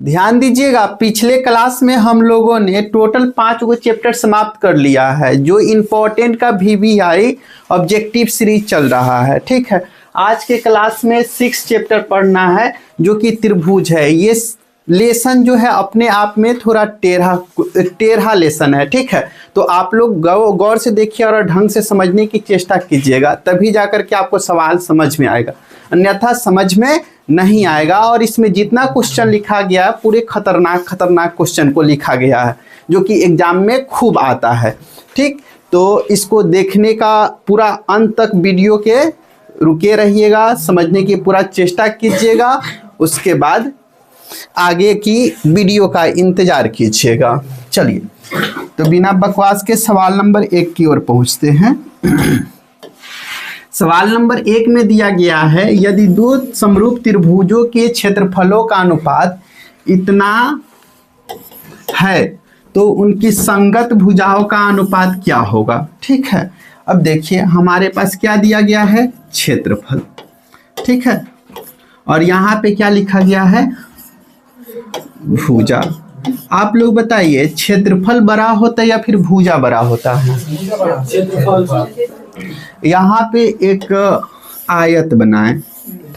ध्यान दीजिएगा, पिछले क्लास में हम लोगों ने टोटल 5 गो चैप्टर समाप्त कर लिया है, जो इम्पोर्टेंट का वीवीआई ऑब्जेक्टिव सीरीज चल रहा है। ठीक है, आज के क्लास में 6 चैप्टर पढ़ना है जो कि त्रिभुज है। ये लेसन जो है अपने आप में थोड़ा टेढ़ा लेसन है। ठीक है, तो आप लोग गौर से देखिए और ढंग से समझने की चेष्टा कीजिएगा, तभी जाकर के आपको सवाल समझ में आएगा, अन्यथा समझ में नहीं आएगा। और इसमें जितना क्वेश्चन लिखा गया है पूरे खतरनाक क्वेश्चन को लिखा गया है, जो कि एग्जाम में खूब आता है। ठीक, तो इसको देखने का पूरा अंत तक वीडियो के रुके रहिएगा, समझने की पूरा चेष्टा कीजिएगा, उसके बाद आगे की वीडियो का इंतजार कीजिएगा। चलिए, तो बिना बकवास के सवाल नंबर 1 की ओर पहुंचते हैं। सवाल नंबर 1 में दिया गया है, यदि दो समरूप त्रिभुजों के क्षेत्रफलों का अनुपात इतना है तो उनकी संगत भुजाओं का अनुपात क्या होगा। ठीक है, अब देखिए हमारे पास क्या दिया गया है, क्षेत्रफल। ठीक है, और यहाँ पे क्या लिखा गया है, भुजा। आप लोग बताइए, क्षेत्रफल बड़ा होता है या फिर भुजा बड़ा होता है? यहाँ पे एक आयत बनाएं।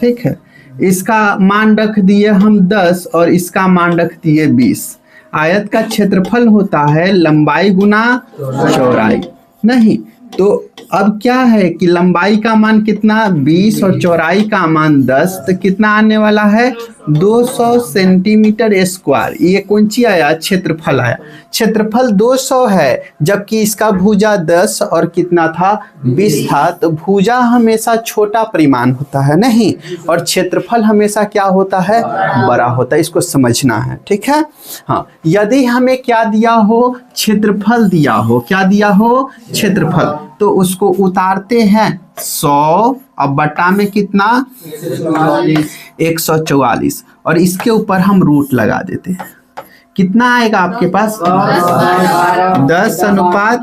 ठीक है, इसका मान रख दिए हम 10 और इसका मान रख दिए 20। आयत का क्षेत्रफल होता है लंबाई गुना चौड़ाई। नहीं तो अब क्या है कि लंबाई का मान कितना 20 और चौड़ाई का मान 10, तो कितना आने वाला है 200 सेंटीमीटर स्क्वायर। ये कौन सी आया, क्षेत्रफल आया। क्षेत्रफल 200 है, जबकि इसका भुजा 10 और कितना था 20 था। तो भुजा हमेशा छोटा परिमाण होता है नहीं, और क्षेत्रफल हमेशा क्या होता है, बड़ा होता है। इसको समझना है। ठीक है, हाँ, यदि हमें क्या दिया हो, क्षेत्रफल दिया हो, क्या दिया हो, क्षेत्रफल, तो उसको उतारते हैं 100 अब बटा में कितना 144, और इसके ऊपर हम रूट लगा देते हैं। कितना आएगा आपके पास 10:12।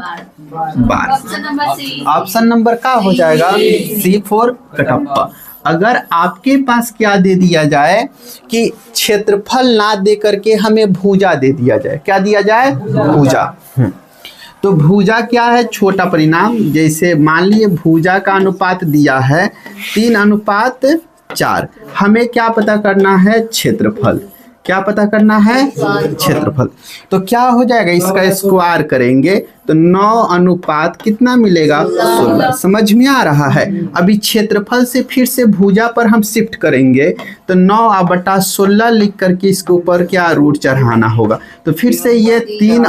ऑप्शन नंबर का हो जाएगा C4 कटप्पा। अगर आपके पास क्या दे दिया जाए कि क्षेत्रफल ना दे करके हमें भुजा दे दिया जाए, क्या दिया जाए, भुजा, तो भुजा क्या है, छोटा परिणाम। जैसे मान लिए भुजा का अनुपात दिया है 3:4, हमें क्या पता करना है, क्षेत्रफल। क्या पता करना है, क्षेत्रफल। तो क्या हो जाएगा, इसका स्क्वायर करेंगे तो 9 कितना मिलेगा 16। समझ में आ रहा है। अभी क्षेत्रफल से फिर से भुजा पर हम शिफ्ट करेंगे तो 9/16 लिख करके इसके ऊपर क्या रूट चढ़ाना होगा, तो फिर से ये 3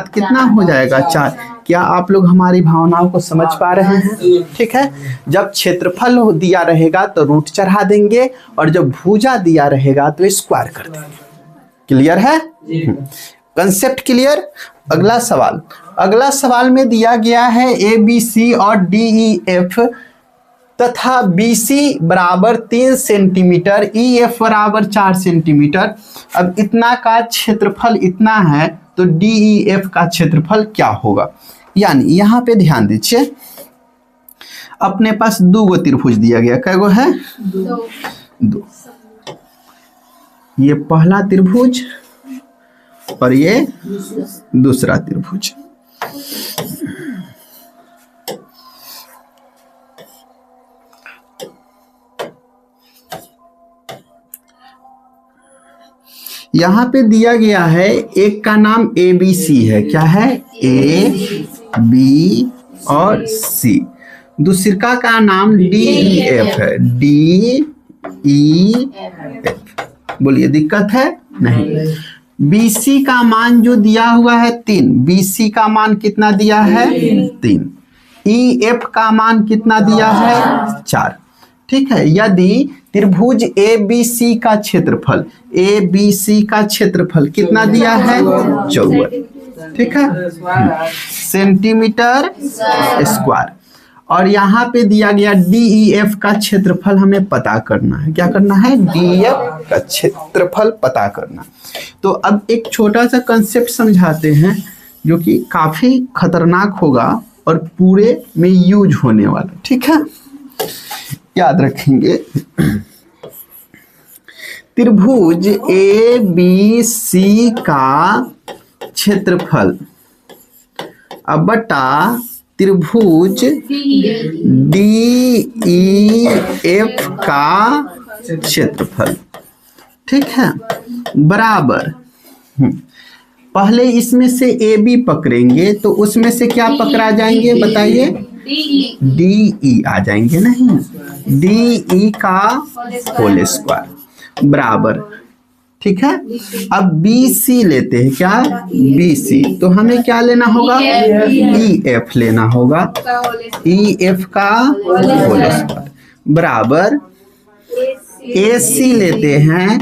कितना हो जाएगा 4। क्या आप लोग हमारी भावनाओं को समझ पा रहे हैं? ठीक है, जब क्षेत्रफल दिया रहेगा तो रूट चढ़ा देंगे, और जब भुजा दिया रहेगा तो स्क्वायर कर देंगे। क्लियर है, कंसेप्ट क्लियर। अगला सवाल, अगला सवाल में दिया गया है ABC और DEF तथा BC बराबर 3 सेंटीमीटर, EF बराबर 4 सेंटीमीटर। अब इतना का क्षेत्रफल इतना है तो DEF का क्षेत्रफल क्या होगा। यानी यहाँ पे ध्यान दीजिए, अपने पास 2 गो त्रिभुज दिया गया, कै गो है, 2। ये पहला त्रिभुज और ये दूसरा त्रिभुज। यहाँ पे दिया गया है, एक का नाम ABC है, क्या है, A, B और C। दूसरा का नाम DEF है, DEF। बोलिए दिक्कत है, नहीं। BC का मान जो दिया हुआ है 3, BC का मान कितना दिया है 3, EF का मान कितना दिया है 4। ठीक है, यदि त्रिभुज ABC का क्षेत्रफल, ABC का क्षेत्रफल कितना दिया है 54, ठीक है, सेंटीमीटर स्क्वायर, और यहाँ पे दिया गया DEF का क्षेत्रफल हमें पता करना है। क्या करना है, DEF का क्षेत्रफल पता करना। तो अब एक छोटा सा कंसेप्ट समझाते हैं जो कि काफी खतरनाक होगा और पूरे में यूज होने वाला। ठीक है, याद रखेंगे। त्रिभुज ए बी सी का क्षेत्रफल अब बटा त्रिभुज डी ई एफ का क्षेत्रफल, ठीक है, बराबर पहले इसमें से ए बी पकड़ेंगे तो उसमें से क्या पकड़ा जाएंगे बताइए, डी ई आ जाएंगे, नहीं डी ई का होल स्क्वायर बराबर, ठीक है। अब बी सी लेते हैं, क्या बी सी, तो हमें क्या लेना होगा, ई एफ लेना होगा, ई एफ का होल स्क्वायर बराबर ए सी लेते हैं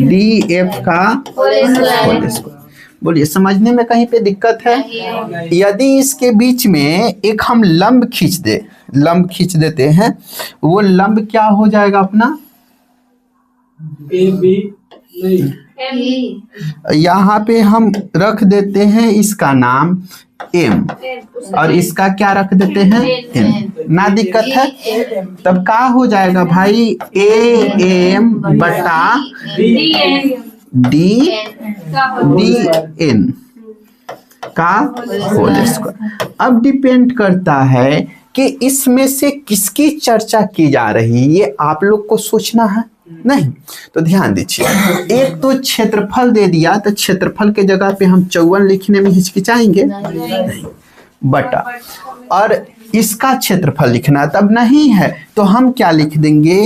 डी एफ का होल स्क्वायर। बोलिए समझने में कहीं पे दिक्कत है? यदि इसके बीच में एक हम लंब खींच देते हैं, वो लंब क्या हो जाएगा अपना, ए बी यहाँ पे हम रख देते हैं इसका नाम एम और इसका क्या रख देते हैं एम, ना दिक्कत है। तब क्या हो जाएगा भाई, ए एम बटा डी एन का होल स्क्वायर। अब डिपेंड करता है कि इसमें से किसकी चर्चा की जा रही है, ये आप लोग को सोचना है, नहीं तो ध्यान दीजिए। एक तो क्षेत्रफल दे दिया तो क्षेत्रफल के जगह पे हम 54 लिखने में हिचकिचाएंगे नहीं, बटा और इसका क्षेत्रफल लिखना तब नहीं है तो हम क्या लिख देंगे,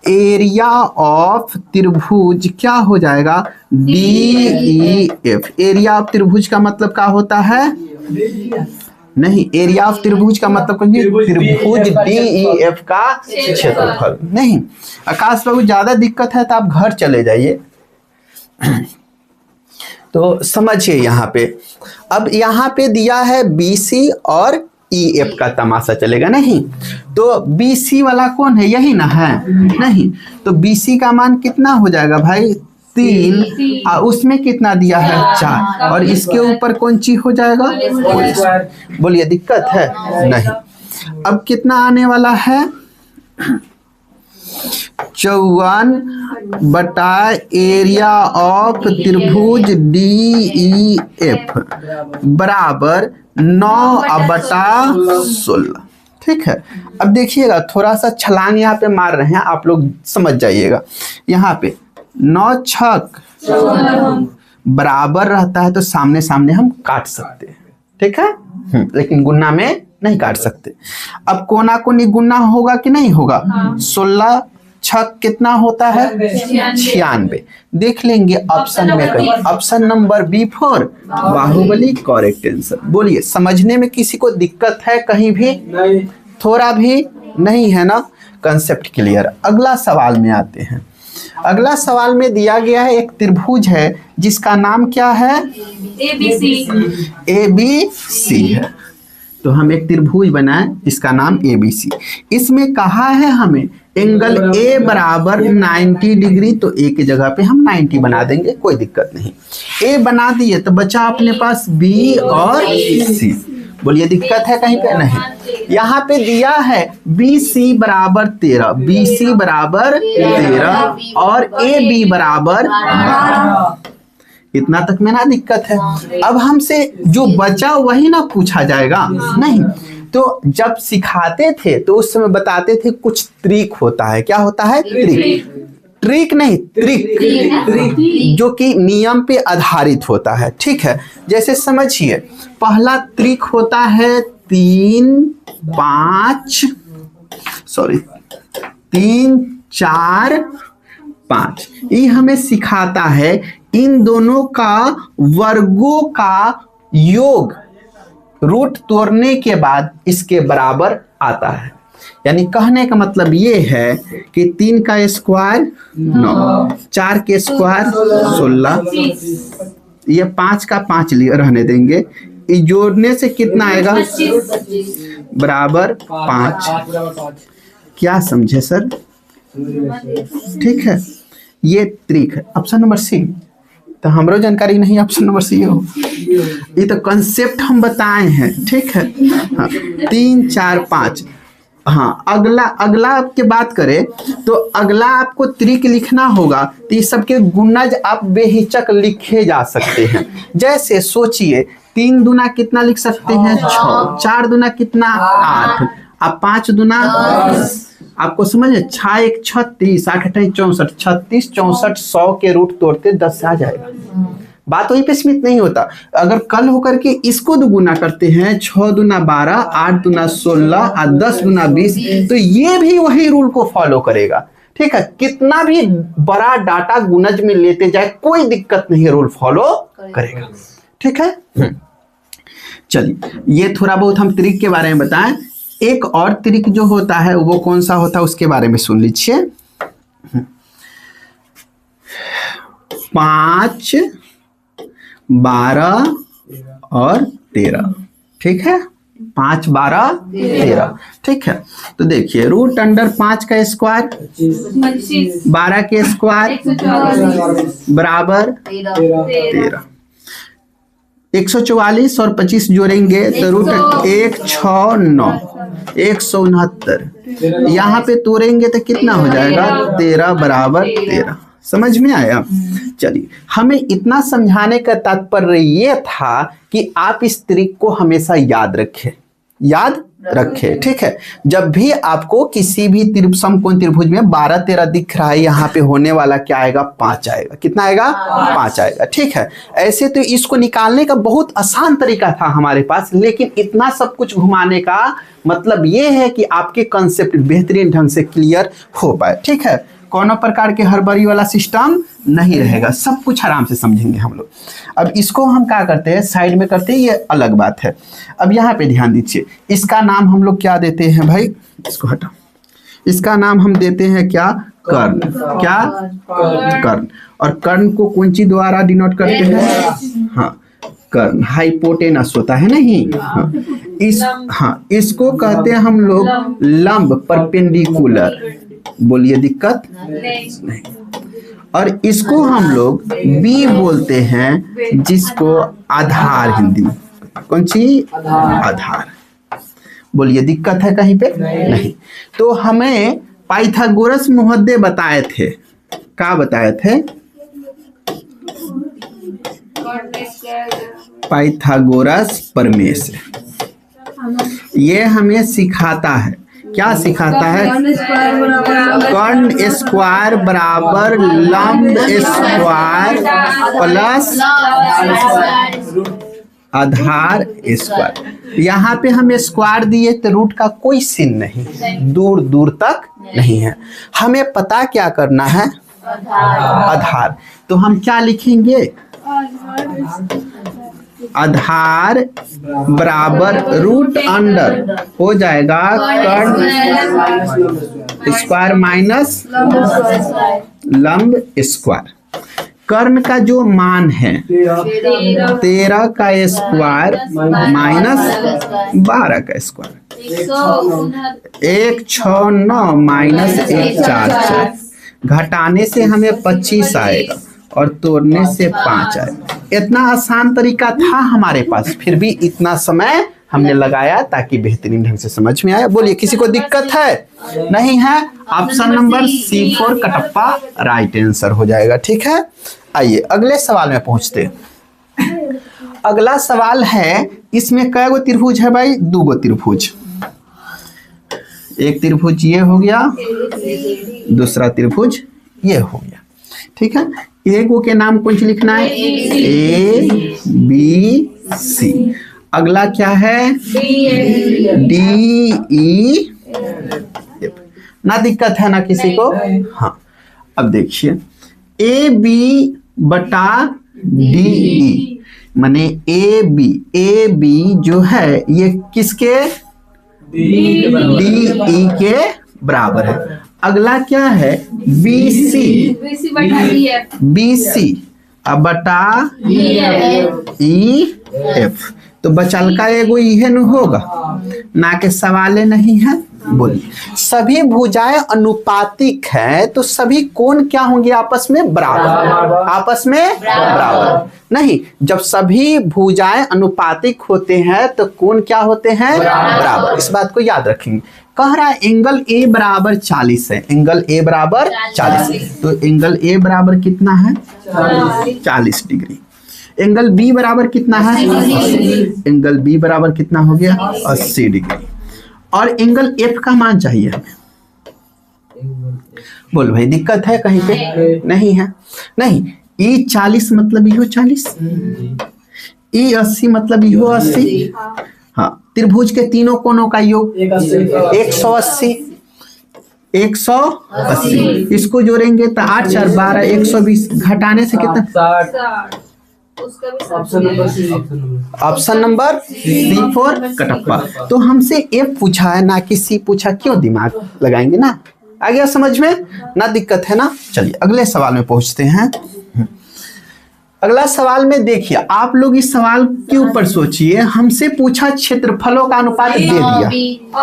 एरिया ऑफ त्रिभुज क्या हो जाएगा, D E F. Area of त्रिभुज का मतलब क्या होता है, नहीं एरिया ऑफ त्रिभुज का मतलब त्रिभुज डी ई एफ का क्षेत्रफल। नहीं आकाश बाबू ज्यादा दिक्कत है तो आप घर चले जाइए। तो समझिए यहाँ पे, अब यहाँ पे दिया है बी सी और ई एफ का तमाशा चलेगा नहीं, तो बी सी वाला कौन है, यही ना है, नहीं तो बी सी का मान कितना हो जाएगा भाई 3 और उसमें कितना दिया है 4 और इसके ऊपर कौन चीज हो जाएगा, बोलिए दिक्कत है नहीं। अब कितना आने वाला है 54 बटा एरिया ऑफ त्रिभुज डी ई एफ बराबर 9 बटा 16, ठीक है। अब देखिएगा थोड़ा सा छलांग यहाँ पे मार रहे हैं, आप लोग समझ जाइएगा। यहाँ पे 9 छक बराबर रहता है तो सामने सामने हम काट सकते हैं, ठीक है, लेकिन गुना में नहीं काट सकते। अब कोना कोनी गुना होगा कि नहीं होगा, 16 छक कितना होता है 96। देख लेंगे ऑप्शन में कहीं, option number B4 Baahubali correct answer. बोलिए समझने में किसी को दिक्कत है कहीं भी, नहीं थोड़ा भी नहीं है ना, कंसेप्ट क्लियर। अगला सवाल में आते हैं। अगला सवाल में दिया गया है एक त्रिभुज है जिसका नाम क्या है, ABC है। तो हम एक त्रिभुज बनाए जिसका नाम ABC। इसमें कहा है हमें एंगल A बराबर 90 डिग्री, तो A की जगह पे हम 90 बना देंगे, कोई दिक्कत नहीं। A बना दिए तो बचा अपने पास B और C। बोलिए दिक्कत है कहीं पे, नहीं। यहाँ पे दिया है BC बराबर 13, BC बराबर 13 और AB बराबर 12। इतना तक में ना दिक्कत है। अब हमसे जो बचा वही ना पूछा जाएगा, नहीं तो जब सिखाते थे तो उस समय बताते थे कुछ ट्रिक होता है। क्या होता है, ट्रिक नहीं ट्रिक, जो कि नियम पे आधारित होता है, ठीक है। जैसे समझिए पहला ट्रिक होता है 3 4 5। ये हमें सिखाता है इन दोनों का वर्गों का योग रूट तोड़ने के बाद इसके बराबर आता है। यानी कहने का मतलब ये है कि 3 का स्क्वायर 9, 4 के स्क्वायर 16, ये 5 का 5 रहने देंगे, ये जोड़ने से कितना आएगा बराबर 5। क्या समझे सर, ठीक है। ये ट्रिक है ऑप्शन नंबर सी। तो हमरो जानकारी नहीं, ऑप्शन नंबर सी हो, ये तो कंसेप्ट हम बताए हैं, ठीक है। हाँ 3 4 5 हाँ, अगला आपके बात करें तो अगला आपको त्रिक लिखना होगा, तो ये सबके गुणज आप बेहिचक लिखे जा सकते हैं। जैसे सोचिए 3 दूना कितना लिख सकते हैं 6, 4 दूना कितना 8, अब 5 दूना आपको समझ है 6 1 36, 8 8 64, 36 64 100 के रूट तोड़ते 10 से आ जाएगा। बात वहीं पे सीमित नहीं होता। अगर कल होकर के इसको दुगुना करते हैं 6 दूना 12, 8 दूना 16 और 10 दूना 20, तो ये भी वही रूल को फॉलो करेगा। ठीक है, कितना भी बड़ा डाटा गुणज में लेते जाए कोई दिक्कत नहीं, रूल फॉलो करेगा। ठीक है, चलिए ये थोड़ा बहुत हम त्रिक के बारे में बताएं। एक और त्रिक जो होता है वो कौन सा होता है उसके बारे में सुन लीजिए। 5 12 और 13। ठीक है, 5 12 13। ठीक है, तो देखिए रूट अंडर 5 का स्क्वायर 12 के स्क्वायर बराबर 13। 144 और 25 जोड़ेंगे तो रूट 169 169। यहाँ पे तोड़ेंगे तो कितना हो जाएगा 13 बराबर 13। समझ में आया? चलिए, हमें इतना समझाने का तात्पर्य ये था कि आप इस त्रिक को हमेशा याद रखें। ठीक है, जब भी आपको किसी भी समकोण त्रिभुज में 12 13 दिख रहा है, यहाँ पे होने वाला क्या आएगा 5 आएगा। कितना आएगा 5 आएगा। ठीक है, ऐसे तो इसको निकालने का बहुत आसान तरीका था हमारे पास, लेकिन इतना सब कुछ घुमाने का मतलब ये है कि आपके कंसेप्ट बेहतरीन ढंग से क्लियर हो पाए। ठीक है, कोनो प्रकार के हड़बड़ी वाला सिस्टम नहीं रहेगा, सब कुछ आराम से समझेंगे हम लोग। अब इसको हम क्या करते हैं साइड में करते हैं, ये अलग बात है। अब यहाँ पे ध्यान दीजिए, इसका नाम हम लोग क्या देते हैं भाई, इसको हटाओ, इसका नाम हम देते हैं क्या कर्ण। क्या कर्ण। और कर्ण को कौन सी द्वारा डिनोट करते हैं? हाँ, कर्ण हाइपोटेनस होता है नहीं। हाँ, इसको कहते हैं हम लोग लंब परपेंडिकुलर। बोलिए दिक्कत नहीं। और इसको हम लोग बी बोलते हैं, जिसको आधार हिंदी में। कौन सी? आधार। बोलिए दिक्कत है कहीं पे? नहीं। तो हमें पाइथागोरस महोदय बताए थे, क्या बताए थे? पाइथागोरस प्रमेय। ये हमें सिखाता है, क्या सिखाता है? कर्ण स्क्वायर बराबर लंब स्क्वायर प्लस आधार स्क्वायर। यहाँ पे हम स्क्वायर दिए तो रूट का कोई सीन नहीं, दूर दूर तक नहीं है। हमें पता क्या करना है? आधार। तो हम क्या लिखेंगे? आधार बराबर रूट अंडर हो जाएगा कर्ण स्क्वायर माइनस लंब स्क्वायर। कर्ण का जो मान है 13 का स्क्वायर माइनस 12 का स्क्वायर 169 माइनस 144। घटाने से हमें 25 आएगा और तोड़ने से 5 आएगा। इतना आसान तरीका था हमारे पास, फिर भी इतना समय हमने लगाया ताकि बेहतरीन ढंग से समझ में आया। बोलिए किसी को दिक्कत है? नहीं है? Option number C4 Kattappa right answer हो जाएगा। ठीक है, आइए अगले सवाल में पहुंचते हैं। अगला सवाल है, इसमें कै गो त्रिभुज है भाई? 2 गो त्रिभुज। एक त्रिभुज ये हो गया, दूसरा त्रिभुज ये हो गया। ठीक है, एक को के नाम कौन सी लिखना है? A B C। अगला क्या है? D E F। ना दिक्कत है ना किसी को? हाँ, अब देखिए A B बटा D E माने A B जो है ये किसके? D E के बराबर है। अगला क्या है? BC अब बटा EF। तो बचल का एगो इहे न होगा ना, के सवाले नहीं है। बोलिए, सभी भुजाएं अनुपातिक हैं तो सभी कोण क्या होंगे? आपस में बराबर। आपस में बराबर नहीं, जब सभी भुजाएं अनुपातिक होते हैं तो कोण क्या होते हैं? बराबर। इस बात को याद रखेंगे। कह रहा है एंगल ए बराबर 40 है, एंगल ए बराबर 40, तो एंगल ए बराबर कितना है 40 डिग्री। एंगल बी बराबर कितना है, एंगल बी बराबर कितना हो गया 80 डिग्री। और एंगल एफ का मान चाहिए हमें। बोल भाई दिक्कत है कहीं पे? नहीं है। नहीं, ई 40 मतलब इहो 40, ई 80 मतलब इहो 80। हाँ, त्रिभुज के तीनों कोनों का योग 180, 180। इसको जोड़ेंगे तो 8 4 12, 120 घटाने से कितना? Option number C4 Kattappa. तो हमसे एफ पूछा है ना कि सी पूछा, क्यों दिमाग लगाएंगे ना। आ गया समझ में ना, दिक्कत है ना। चलिए अगले सवाल में पहुंचते हैं। अगला सवाल में देखिए, आप लोग इस सवाल के ऊपर सोचिए। हमसे पूछा क्षेत्रफलों का अनुपात दे दिया,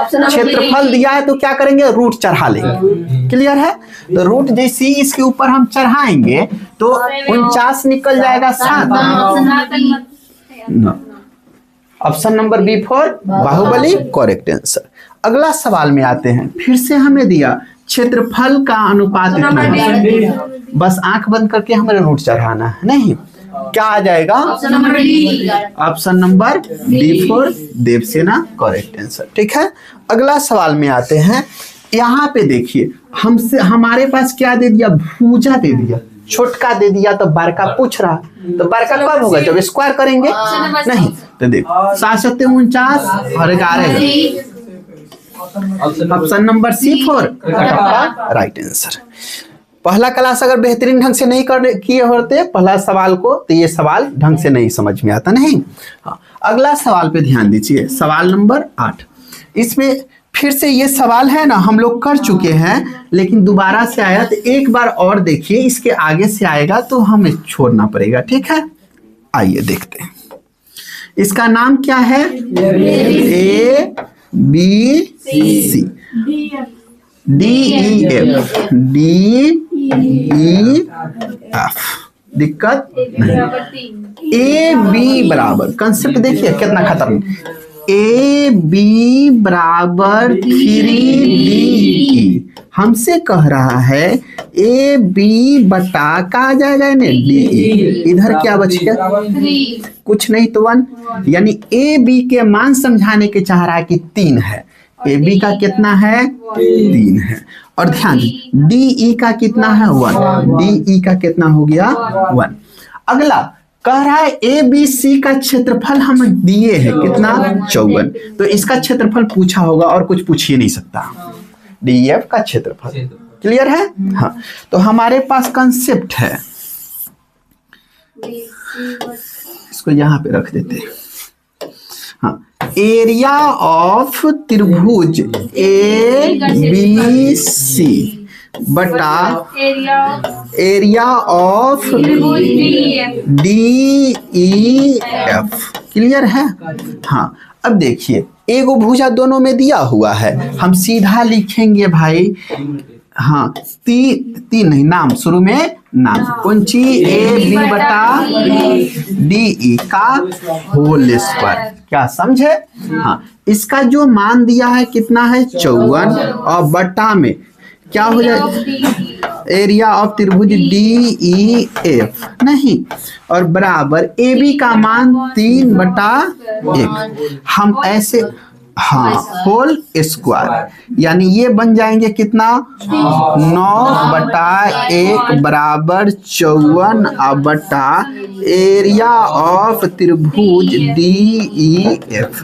क्षेत्रफल दिया है तो क्या करेंगे, रूट चढ़ा लेंगे। क्लियर है? तो रूट जैसे ही इसके ऊपर हम चढ़ाएंगे तो 49 निकल जाएगा 7। Option number B4 Baahubali correct answer. अगला सवाल में आते हैं। फिर से हमें दिया क्षेत्रफल का अनुपात इतना है, बस आंख बंद करके हमें रूट चढ़ाना है। नहीं, क्या आ जाएगा? Option number D4 Devasena correct answer. ठीक है, अगला सवाल में आते हैं। यहाँ पे देखिए, हमसे हमारे पास क्या दे दिया, भुजा दे दिया, छोटका दे दिया तो बड़का पूछ रहा। तो बड़का कब होगा, जब स्क्वायर करेंगे। नहीं तो देखो 7 7 49 और 11। Option number C4 right answer. पहला क्लास अगर बेहतरीन ढंग से नहीं कर किए होते पहला सवाल को, तो ये सवाल ढंग से नहीं समझ में आता। नहीं, हाँ, अगला सवाल पे ध्यान दीजिए, सवाल नंबर 8। इसमें फिर से ये सवाल है ना, हम लोग कर चुके हैं, लेकिन दोबारा से आया तो एक बार और देखिए। इसके आगे से आएगा तो हमें छोड़ना पड़ेगा। ठीक है, आइए देखते हैं। इसका नाम क्या है, A B C D E F D E F। दिक्कत नहीं। ए बी बराबर, कंसेप्ट देखिए कितना खतरनाक। ए बी बराबर 3DE। हमसे कह रहा है ए बी बटा का आ जाएगा DE। इधर क्या बच गया, कुछ नहीं तो 1। यानी ए बी के मान समझाने के चाह रहा है कि 3 है। ए बी का कितना है, 3 है। और ध्यान DE का कितना है, 1। DE का कितना हो गया, 1। अगला कह रहा है ए बी सी का क्षेत्रफल हम दिए हैं कितना, 54। तो इसका क्षेत्रफल पूछा होगा और कुछ पूछ ही नहीं सकता। DEF का क्षेत्रफल क्लियर है। हाँ, तो हमारे पास कंसेप्ट है, इसको यहाँ पे रख देते हैं। हाँ, एरिया ऑफ त्रिभुज ABC बटा एरिया ऑफ DEF। क्लियर है। हाँ, अब देखिए एगो भुजा दोनों में दिया हुआ है, हम सीधा लिखेंगे भाई। हाँ, तीन नहीं, नाम शुरू में नाम, कौन ची, AB बटा DE का होल स्क्वायर। क्या समझे? हाँ, इसका जो मान दिया है कितना है, 54, और बटा में क्या हो जाए, एरिया ऑफ त्रिभुज DEF नहीं, और बराबर AB का मान 3/1। हम ऐसे, हाँ, होल स्क्वायर, यानी ये बन जाएंगे कितना, 9/1 बराबर 54 बटा एरिया ऑफ त्रिभुज DEF।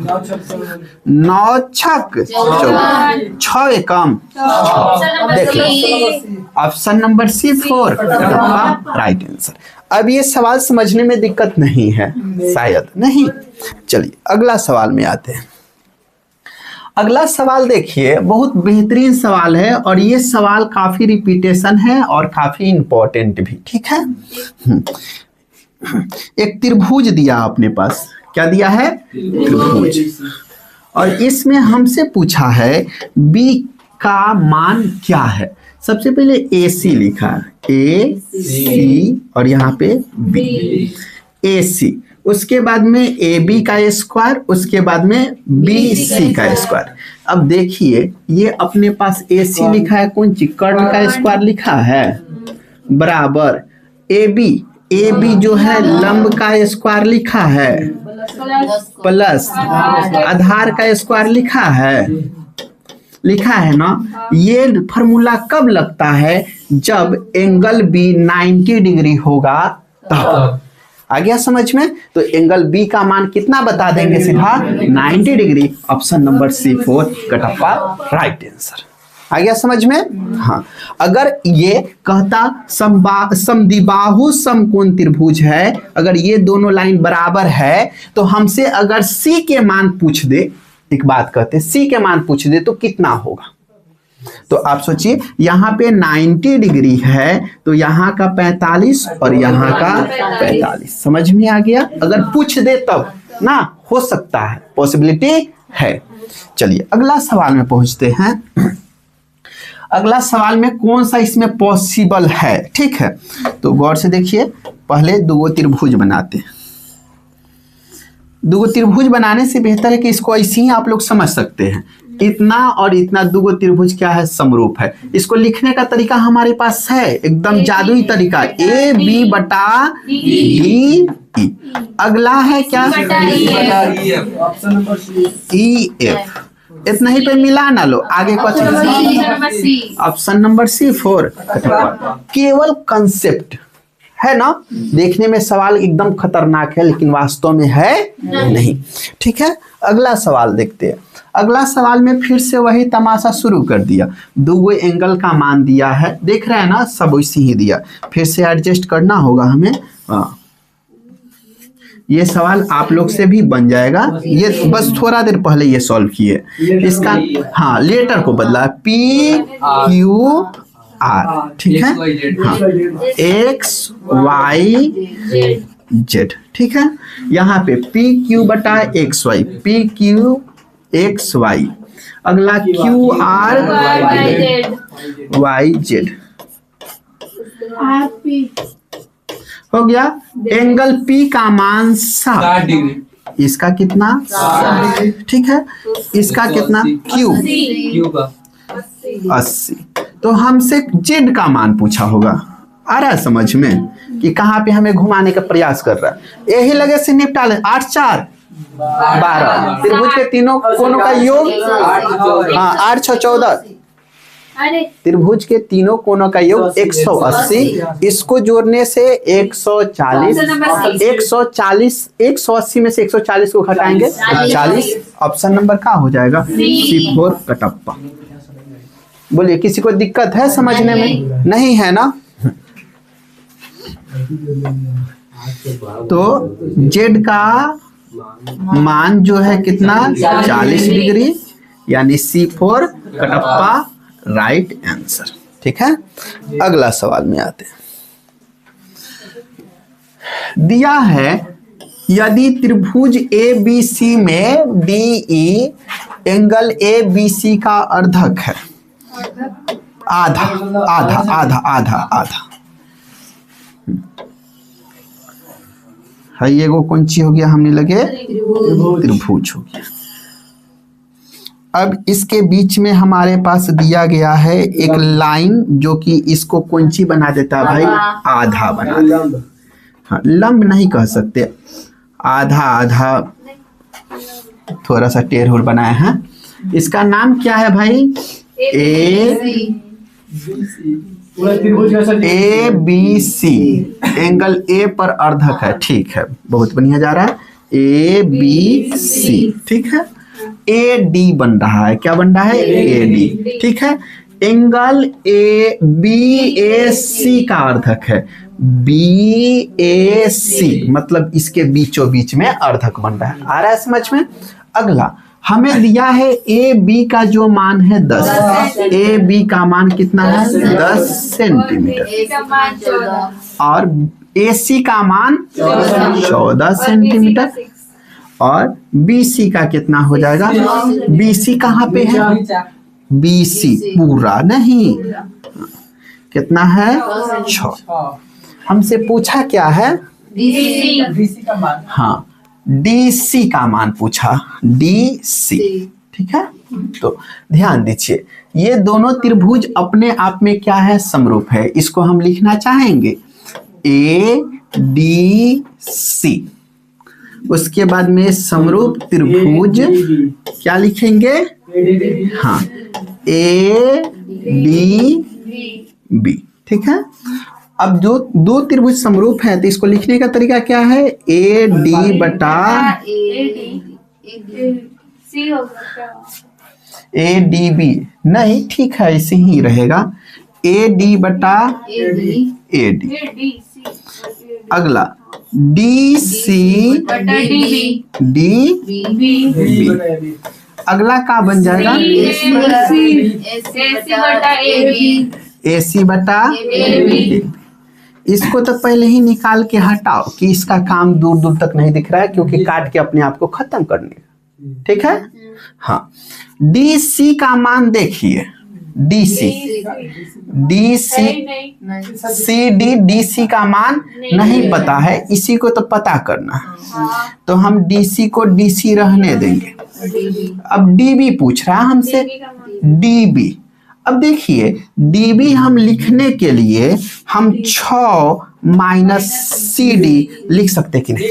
9 छक 54, 6 एकम। देखिए option number C4 right answer. अब ये सवाल समझने में दिक्कत नहीं है, शायद नहीं। चलिए अगला सवाल में आते हैं। अगला सवाल देखिए, बहुत बेहतरीन सवाल है और ये सवाल काफी रिपीटेशन है और काफी इंपॉर्टेंट भी। ठीक है, एक त्रिभुज दिया अपने पास, क्या दिया है, त्रिभुज, और इसमें हमसे पूछा है B का मान क्या है। सबसे पहले AC लिखा है, AC और यहाँ पे B। AC उसके बाद में ए बी का स्क्वायर, उसके बाद में बी सी का स्क्वायर। अब देखिए ये अपने पास ए सी लिखा है, कौन चीज कर्ण का स्क्वायर लिखा है, बराबर ए बी जो है लंब का स्क्वायर लिखा है, प्लस आधार का स्क्वायर लिखा है ना। ये फॉर्मूला कब लगता है, जब एंगल बी 90 डिग्री होगा तब। आ गया समझ में। तो एंगल बी का मान कितना बता देंगे, सीधा 90 डिग्री। Option number C4 Kattappa right answer. आ गया समझ में। हाँ, अगर ये कहता समद्विबाहु समकोण त्रिभुज है, अगर ये दोनों लाइन बराबर है, तो हमसे अगर C के मान पूछ दे, एक बात कहते C के मान पूछ दे तो कितना होगा। तो आप सोचिए यहाँ पे 90 डिग्री है, तो यहाँ का 45 और यहाँ का 45, समझ में आ गया। अगर पूछ दे तब ना, हो सकता है, पॉसिबिलिटी है। चलिए अगला सवाल में पहुंचते हैं। अगला सवाल में कौन सा इसमें पॉसिबल है, ठीक है। तो गौर से देखिए, पहले दो त्रिभुज बनाते हैं। दो त्रिभुज बनाने से बेहतर है कि इसको ऐसे ही आप लोग समझ सकते हैं, इतना और इतना दो त्रिभुज क्या है, समरूप है। इसको लिखने का तरीका हमारे पास है, एकदम जादुई तरीका, ए बी बटा ई। अगला है क्या, ई एफ। इतना ही पे मिला ना लो, आगे कुछ। ऑप्शन नंबर C4 केवल कंसेप्ट है ना। देखने में सवाल एकदम खतरनाक है, लेकिन वास्तव में है नहीं, ठीक है। अगला सवाल देखते हैं। अगला सवाल में फिर से वही तमाशा शुरू कर दिया। दो एंगल का मान दिया है, देख रहे हैं ना, सब वैसे ही दिया, फिर से एडजस्ट करना होगा हमें। ये सवाल आप लोग से भी बन जाएगा, ये बस थोड़ा देर पहले ये सॉल्व किए। इसका हाँ लेटर को बदला, PQR, ठीक है। हाँ, XYZ, ठीक है। यहाँ पे PQ बटा XY, PQXY। अगला QRYZ हो गया। एंगल P का मान 60 डिग्री, इसका कितना, ठीक है। इसका कितना, Q का 80। तो हमसे Z का मान पूछा होगा। आ रहा है समझ में कि कहाँ पे हमें घुमाने का प्रयास कर रहा है। यही लगे से निपटा ले। 8 4 12 त्रिभुज के तीनों कोनों का योग, हाँ 8 6 14। त्रिभुज के तीनों कोनों का योग 180। इसको जोड़ने से 140, 180 में से 140 को घटाएंगे 40। ऑप्शन नंबर क्या हो जाएगा, C4 कटप्पा। बोलिए, किसी को दिक्कत है समझने में? नहीं है ना। तो Z का मान जो है कितना, 40 डिग्री, यानी C4 कटप्पा राइट आंसर, ठीक है। अगला सवाल में आते हैं। दिया है यदि त्रिभुज ABC में DE एंगल ABC का अर्धक है, आधा आधा आधा आधा आधा है, ये वो कौन सी हो गया, हमने लगे त्रिभुज हो गया। अब इसके बीच में हमारे पास दिया गया है एक लाइन, जो कि इसको कौन सी बना देता है भाई, आधा बना देता। हाँ, लंब नहीं कह सकते, आधा आधा थोड़ा सा टेढ़ बनाया है। इसका नाम क्या है भाई, ABC। एंगल A पर अर्धक है, ठीक है, बहुत बढ़िया जा रहा है। ABC, ठीक है। AD बन रहा है, क्या बन रहा है, AD, ठीक है। एंगल BAC का अर्धक है, BAC मतलब इसके बीचों बीच में अर्धक बन रहा है। आ रहा है समझ में। अगला हमें दिया है AB का जो मान है 10, AB का मान कितना है, 10 सेंटीमीटर, और AC का मान 14 सेंटीमीटर, और BC का कितना हो जाएगा, BC कहाँ पे है, BC पूरा नहीं, कितना है, 6। हमसे पूछा क्या है, डीसी का मान। हाँ, डीसी का मान पूछा, डीसी। ठीक है, तो ध्यान दीजिए, ये दोनों त्रिभुज अपने आप में क्या है, समरूप है। इसको हम लिखना चाहेंगे ए डी सी। उसके बाद में समरूप त्रिभुज क्या लिखेंगे, हाँ, ए डी बी। ठीक है, अब जो दो त्रिभुज समरूप है तो इसको लिखने का तरीका क्या है, ए डी बटा ए डी बी। नहीं, ठीक है, ऐसे ही रहेगा, ए डी बटा ए डी। अगला डी सी डी बी। अगला का बन जाएगा ए सी बटा ए बी। इसको तो पहले ही निकाल के हटाओ कि इसका काम दूर दूर तक नहीं दिख रहा है, क्योंकि काट के अपने आप को खत्म करने का। ठीक है, हाँ, डी सी का मान देखिए, D C C D, D C का मान नहीं पता है, इसी को तो पता करना है। तो हम डी सी को डी सी रहने देंगे। अब डी बी पूछ रहा है हमसे, डी बी। अब देखिए, डी बी हम लिखने के लिए हम 6 माइनस सी डी लिख सकते कि नहीं,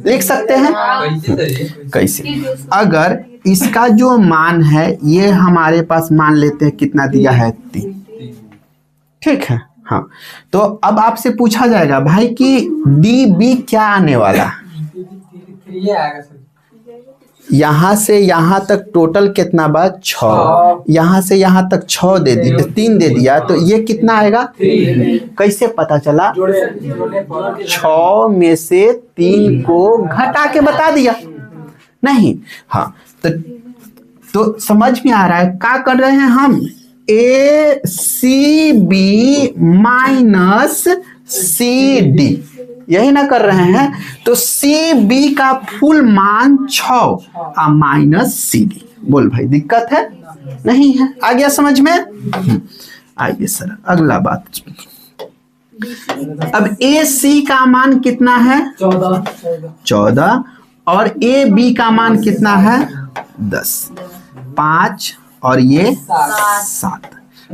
लिख सकते हैं। कैसे, अगर इसका जो मान है ये हमारे पास मान लेते हैं कितना दिया है, 3। ठीक है, हाँ, तो अब आपसे पूछा जाएगा भाई कि डी बी क्या आने वाला, यहाँ से यहाँ तक टोटल कितना बा, 6। यहाँ से यहाँ तक 6 दे दिया, 3 दे दिया, तो ये कितना आएगा, कैसे पता चला, 6 में से 3 को घटा के बता दिया नहीं। हाँ, तो समझ में आ रहा है क्या कर रहे हैं हम, A C B minus C D, यही ना कर रहे हैं। तो सी बी का फुल मान 6 माइनस सी डी। बोल भाई, दिक्कत है, नहीं है, आ गया समझ में। आइए सर, अगला बात। अब ए सी का मान कितना है, 14, और ए बी का मान कितना है, 10। 5 और ये 7,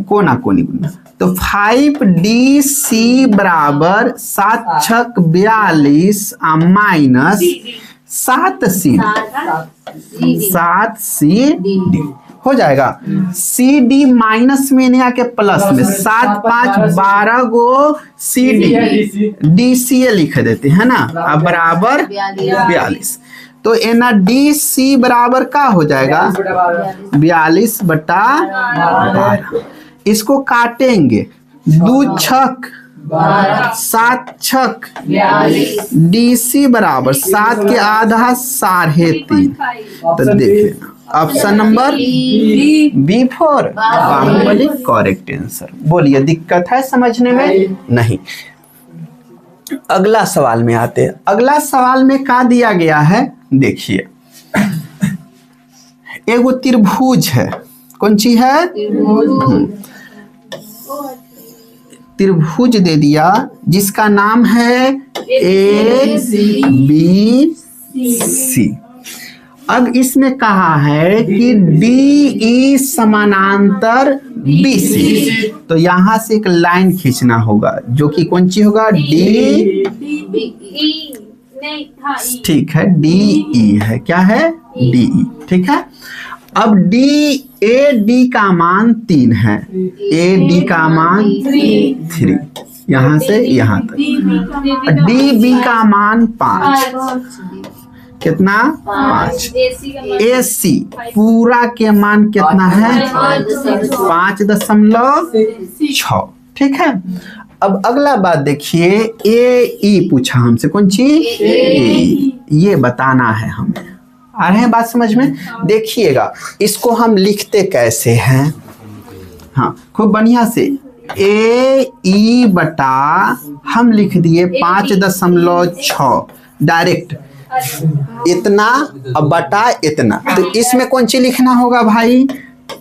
कोना कोनी गुना, तो 5DC बराबर 7 छक 42 माइनस 7CD हो जाएगा। CD माइनस में नहीं आके प्लस में, 7 5 12 गो CD DCA लिख देते हैं ना, अब बराबर 42। तो एना DC बराबर का हो जाएगा 42 बटा 12। इसको काटेंगे, 2 छक 7 छक DC बराबर 7 के आधा 3.5। तो देख लेना, option number B for Baahubali correct answer. बोलिए, दिक्कत है समझने में, नहीं। अगला सवाल में आते हैं। अगला सवाल में क्या दिया गया है, देखिए, एगो त्रिभुज है, कौन सी है, त्रिभुज दे दिया जिसका नाम है ए बी सी। अब इसमें कहा है कि डी ई समानांतर बी सी, तो यहां से एक लाइन खींचना होगा जो कि कौन सी होगा, डी, ठीक है, डी ई है, क्या है, डी ई। ठीक है, अब डी ए डी का मान 3 है, ए डी का मान 3, यहां से यहां तक। डी बी का मान 5, कितना, 5। ए सी पूरा के मान कितना है, 5.6। ठीक है, अब अगला बात देखिए, ए ई पूछा हमसे, कौन सी, ए, ये बताना है हमें। आ रहे हैं बात समझ में, देखिएगा इसको हम लिखते कैसे हैं। हाँ, खूब बढ़िया से, ए ई बटा हम लिख दिए 5.6 डायरेक्ट, इतना अब बटा इतना। तो इसमें कौन सी लिखना होगा भाई,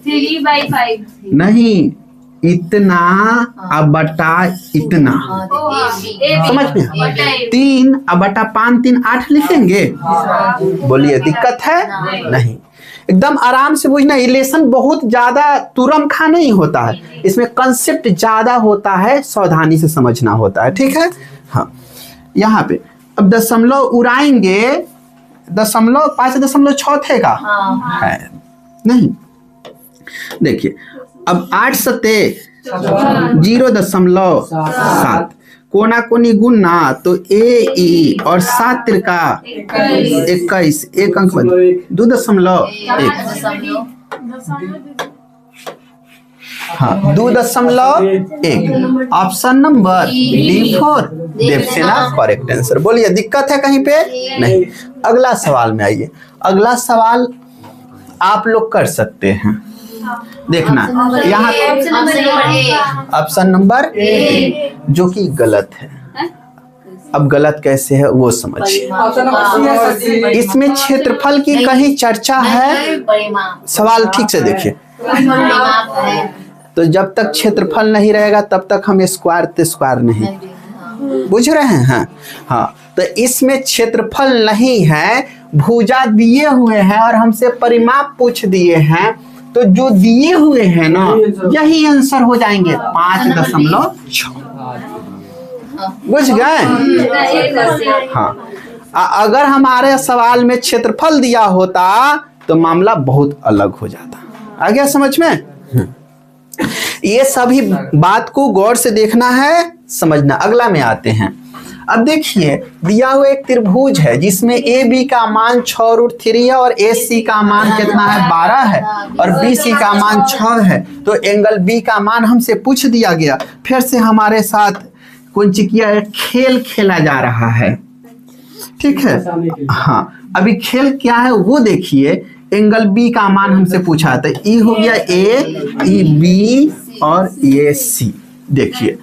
3/5 नहीं, इतना अब बटा इतना, समझ में? 3 अब बटा 5 3 8 लिखेंगे। बोलिए दिक्कत है? नहीं, एकदम आराम से बुझना। रिलेशन बहुत ज्यादा तुरम खा नहीं होता है, इसमें कंसेप्ट ज्यादा होता है, सावधानी से समझना होता है, ठीक है। हाँ, यहाँ पे अब दशमलव उड़ाएंगे, 5.6 थे का है नहीं। देखिए अब 8 सते 0.7, कोना कोनी गुना तो ए ई और 7 तिरका 21, एक अंक बच 2.1। हाँ 2.1। Option number D4 Devasena correct answer. बोलिए दिक्कत है कहीं पे? नहीं। अगला सवाल में आइए। अगला सवाल आप लोग कर सकते हैं, देखना यहाँ ऑप्शन नंबर ए, जो कि गलत है। अब गलत कैसे है वो समझिए। इसमें क्षेत्रफल की कहीं चर्चा है? सवाल ठीक से देखिए। तो जब तक क्षेत्रफल नहीं रहेगा तब तक हम स्क्वायर नहीं, बुझ रहे हैं? हाँ, तो इसमें क्षेत्रफल नहीं है, भुजा दिए हुए हैं और हमसे परिमाप पूछ दिए हैं, तो जो दिए हुए हैं ना यही आंसर हो जाएंगे 5.6। बुझ गए? हाँ, अगर हमारे सवाल में क्षेत्रफल दिया होता तो मामला बहुत अलग हो जाता। आ गया समझ में? ये सभी बात को गौर से देखना है, समझना। अगला में आते हैं। अब देखिए दिया हुआ एक त्रिभुज है जिसमें ए बी का मान 6√3 है और ए सी का मान कितना है? 12 है और बी सी का मान 6 है। तो एंगल बी का मान हमसे पूछ दिया गया। फिर से हमारे साथ कौन सी किया खेल खेला जा रहा है, ठीक है। हाँ, अभी खेल क्या है वो देखिए। एंगल बी का मान हमसे पूछा था, ई हो गया ए, ई बी और ये सी। देखिए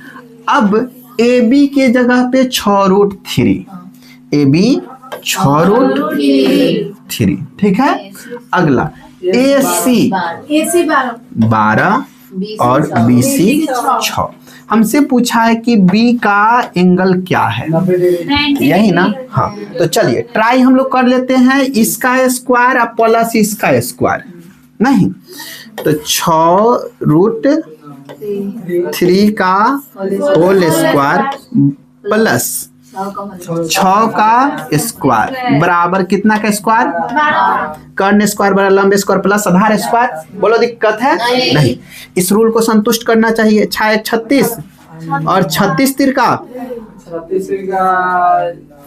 अब ए बी के जगह पे 6√3, ए बी 6√3, ठीक है। अगला ए सी 12 और बी सी 6। हमसे पूछा है कि बी का एंगल क्या है, यही ना? हाँ, तो चलिए ट्राई हम लोग कर लेते हैं। इसका स्क्वायर और प्लस इसका स्क्वायर, नहीं तो 6√3 का होल स्क्वायर प्लस 6 का स्क्वायर बराबर कितना का स्क्वायर? कर्ण स्क्वायर बराबर लंब स्क्वायर प्लस आधार स्क्वायर। बोलो दिक्कत है? नहीं। इस रूल को संतुष्ट करना चाहिए। 36 और 36 तिरका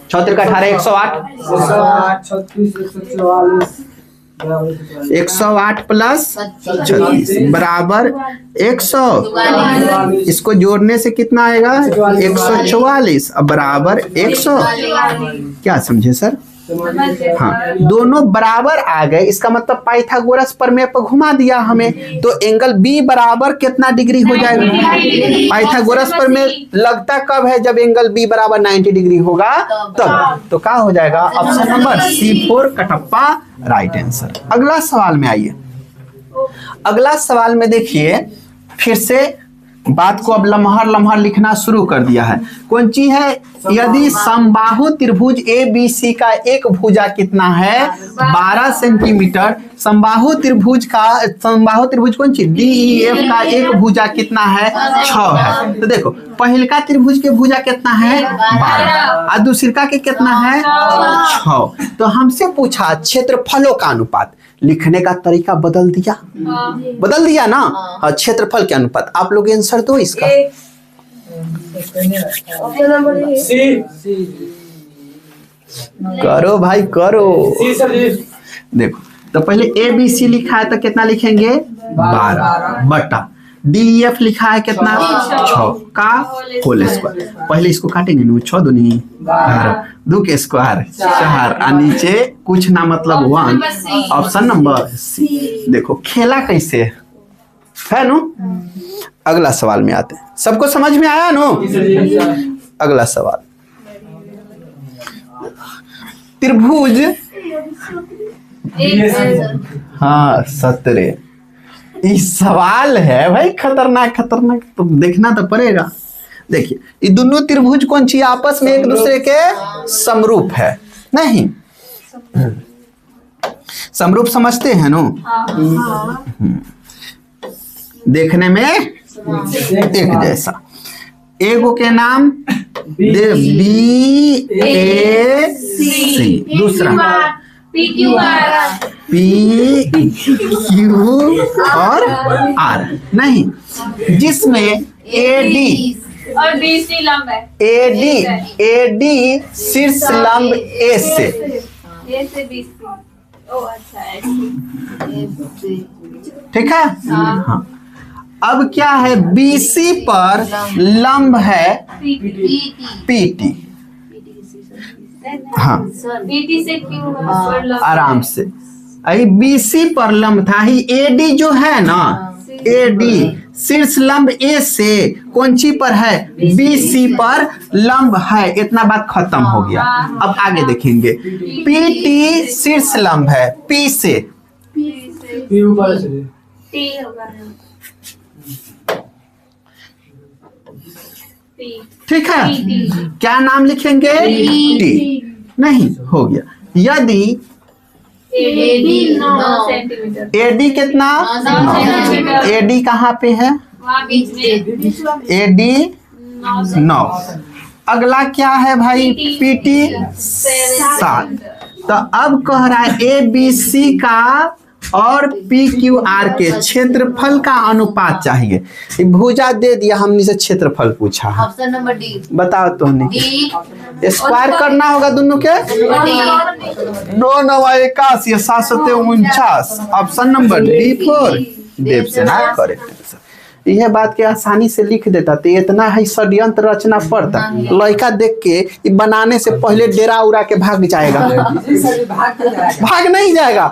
18 108 प्लस 36 बराबर 100। इसको जोड़ने से कितना आएगा? 144 बराबर 100। क्या समझे सर? हाँ, दोनों बराबर आ गए, इसका मतलब पाइथागोरस प्रमेय पर घुमा दिया हमें। तो एंगल बी बराबर कितना डिग्री हो जाएगा? पाइथागोरस प्रमेय लगता कब है? जब एंगल बी बराबर 90 डिग्री होगा तब। तो क्या हो जाएगा? Option number C4 Kattappa right answer. अगला सवाल में आइए। अगला सवाल में देखिए फिर से बात को अब लम्हा लिखना शुरू कर दिया है। कौन सी है? यदि समबाहु त्रिभुज ए बी सी का एक भुजा कितना है? 12 सेंटीमीटर। समबाहु त्रिभुज कौन सी? डी ई एफ का एक भुजा कितना है? 6 है। तो देखो पहलका त्रिभुज के भुजा कितना है? 12 और दूसरका के कितना है? 6। तो हमसे पूछा क्षेत्रफलों का अनुपात। लिखने का तरीका बदल दिया ना। हाँ, क्षेत्रफल के अनुपात। आप लोग आंसर दो इसका। करो भाई करो। देखो तो पहले ए बी सी लिखा है तो कितना लिखेंगे? 12 बटा डी एफ लिखा है कितना? 6 का होल स्क्वायर। पहले इसको काटेंगे ना, 6 दूनी 12, 2 के स्क्वायर 4 और नीचे कुछ ना मतलब 1। Option number C. देखो खेला कैसे है नो। अगला सवाल में आते हैं। सबको समझ में आया नो? अगला सवाल, त्रिभुज हाँ 17 ये सवाल है भाई, खतरनाक खतरनाक, तो देखना तो पड़ेगा। देखिए ये दोनों त्रिभुज कौन सी आपस में एक दूसरे के समरूप है, नहीं समरूप समझते हैं नो? देखने में एक जैसा। एगो के नाम दे बी ए सी, दूसरा पी क्यू और आर, नहीं जिसमें ए डी और बीसी लंब है। एडी शीर्ष लंब ए से, ए से बीसी। ओ अच्छा है। ठीक है। हाँ अब क्या है, बीसी पर लंब है पीटी। हाँ पीटी से क्यू पर लंब आराम से, अभी बीसी पर लंब था ही, एडी जो है ना, एडी शीर्ष लंब ए से कौन सी पर है, बीसी पर लंब है। इतना बात खत्म हो गया। अब आगे देखेंगे, पीटी शीर्ष लंब है पी से, पी ऊपर से टी होगा। ठीक है। क्या नाम लिखेंगे, टी, नहीं हो गया। यदि एडी 9 सेंटीमीटर, एडी कितना, 9 सेंटीमीटर, एडी कहाँ पे है, वहाँ बीच में एडी 9 9। अगला क्या है भाई, पीटी 7। तो अब कह रहा है ए बी सी का और पी क्यू आर के क्षेत्रफल का अनुपात चाहिए। ये भुजा दे दिया, हमने से क्षेत्रफल पूछा है। Option number D. बताओ तो नहीं, स्क्वायर करना होगा दोनों के, 9 9 81 749। ऑप्शन नंबर डी 4 देव से ना करे। यह बात के आसानी से लिख देता, तो इतना है षड्यंत्र रचना पड़ता। लड़का देख के ये बनाने से पहले डेरा उड़ा के भाग जाएगा। भाग नहीं जाएगा,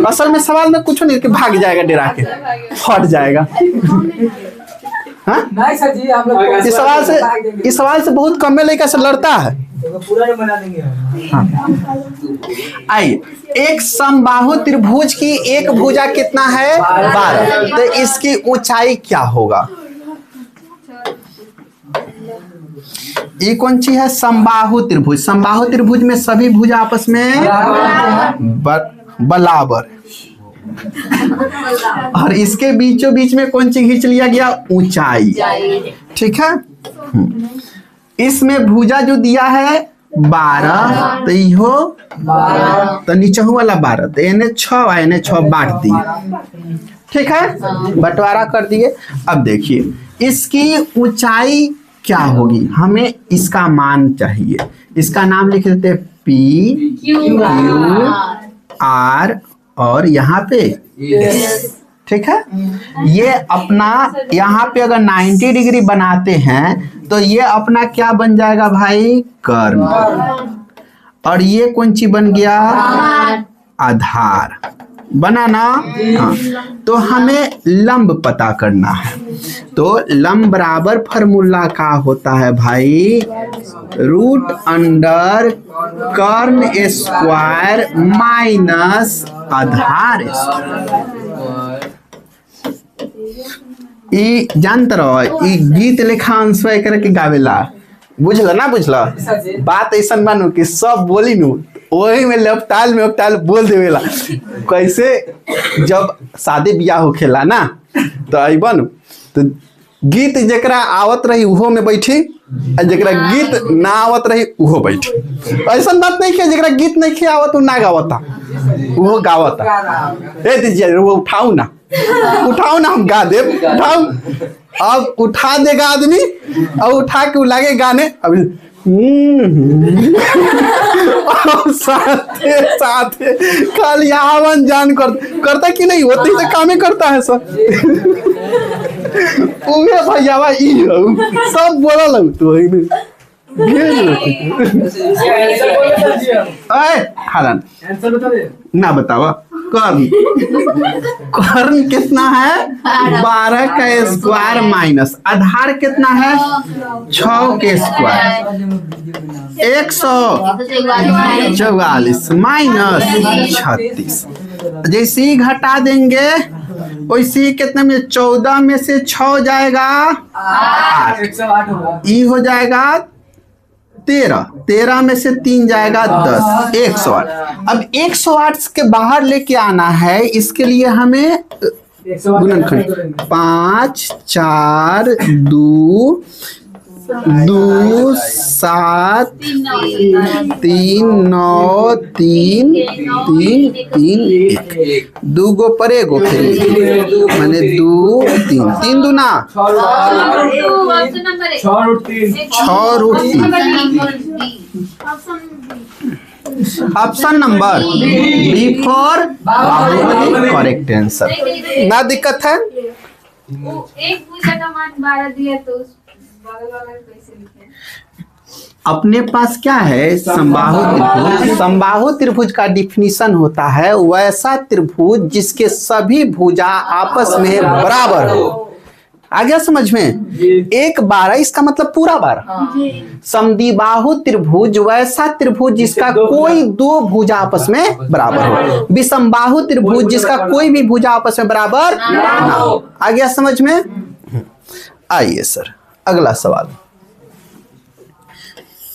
असल में सवाल में कुछ नहीं कि भाग जाएगा, डेरा के फट जाएगा। हाँ नहीं सर जी, हम लोग इस सवाल से बहुत कम में लड़का से लड़ता है। पूरा नहीं बना देंगे हम। आइए, एक समबाहु त्रिभुज की एक भुजा कितना है, 12। तो इसकी ऊंचाई क्या होगा, ये कौन सी है, समबाहु त्रिभुज। समबाहु त्रिभुज में सभी भुजा आपस में बराबर, और इसके बीचों बीच में कौन सी खींच लिया गया, ऊंचाई। ठीक है। इसमें भुजा जो दिया है 12, तो यो 12, तो नीचे वाला 12, तो इन्हें 6 इन्हें 6 बांट दिए। ठीक है, बंटवारा कर दिए। अब देखिए इसकी ऊंचाई क्या होगी, हमें इसका मान चाहिए। इसका नाम लिख देते हैं पी क्यू आर और यहाँ पे ठीक है। ये अपना यहाँ पे अगर 90 डिग्री बनाते हैं तो ये अपना क्या बन जाएगा भाई, कर्ण। और ये कौन सी बन गया, आधार बना ना। हाँ, तो हमें लंब पता करना है। तो लंब बराबर फॉर्मूला का होता है भाई, √अंडर कर्ण स्क्वायर माइनस आधार स्क्वायर। ई जानते रहो, ई गीत लेखा अंशवा करके गावेला, बुझल ना, बुझल बात ऐसा मानू कि सब बोली नू वही में लपताल में उपताल बोल देवेला। कैसे जब शादी ब्याह होखेला ना, तो अबन तो गीत जकरा आवत रही उहो में बैठी, और जकरा गीत ना आवत रही उहो बैठी। ऐसा बात नहीं है, जकरा गीत नहीं खे आवत ना गावता, उहो गावता। ए दीजिए वो उठाऊ ना, उठाओ ना, हम गा दे, उठाओ। अब उठा देगा आदमी और उठा के लागे गाने, अभी साथे साथे खाली आवन जान करता कि नहीं होती तो कामे करता है सब। भैया सब बोला लग तो ना बतावा, कर्ण कितना है, 12 का स्क्वायर माइनस आधार कितना है, 6 के स्क्वायर 144 माइनस 36। जैसे ही घटा देंगे वैसे ही कितने में 14 में से 6 जाएगा 8, 108 होगा। ई हो जाएगा 13, 13 में से 3 जाएगा 10, 108। अब 108 के बाहर लेके आना है, इसके लिए हमें 108 गुणनखंड 5 4 2 2 7 3 9 3 3 3 1 2 गो पर एगो फिर मैंने 2 3 3 दूना 6 root 3। Option number B for Baahubali correct answer. ना दिक्कत है। एक भुजा का मान 12 दिया तो उस बगल वाला कैसे लिखे? अपने पास क्या है, समबाहु त्रिभुज। समबाहु त्रिभुज का डिफिनीशन होता है वैसा त्रिभुज जिसके सभी भुजा आपस में बराबर हो। आ गया समझ में? 1 12 इसका मतलब पूरा 12। समद्विबाहु त्रिभुज वैसा त्रिभुज जिसका कोई 2 भुजा आपस में बराबर हो। विषमबाहु त्रिभुज जिसका कोई भी भुजा आपस में बराबर ना हो। आ गया समझ में? आइए सर अगला सवाल।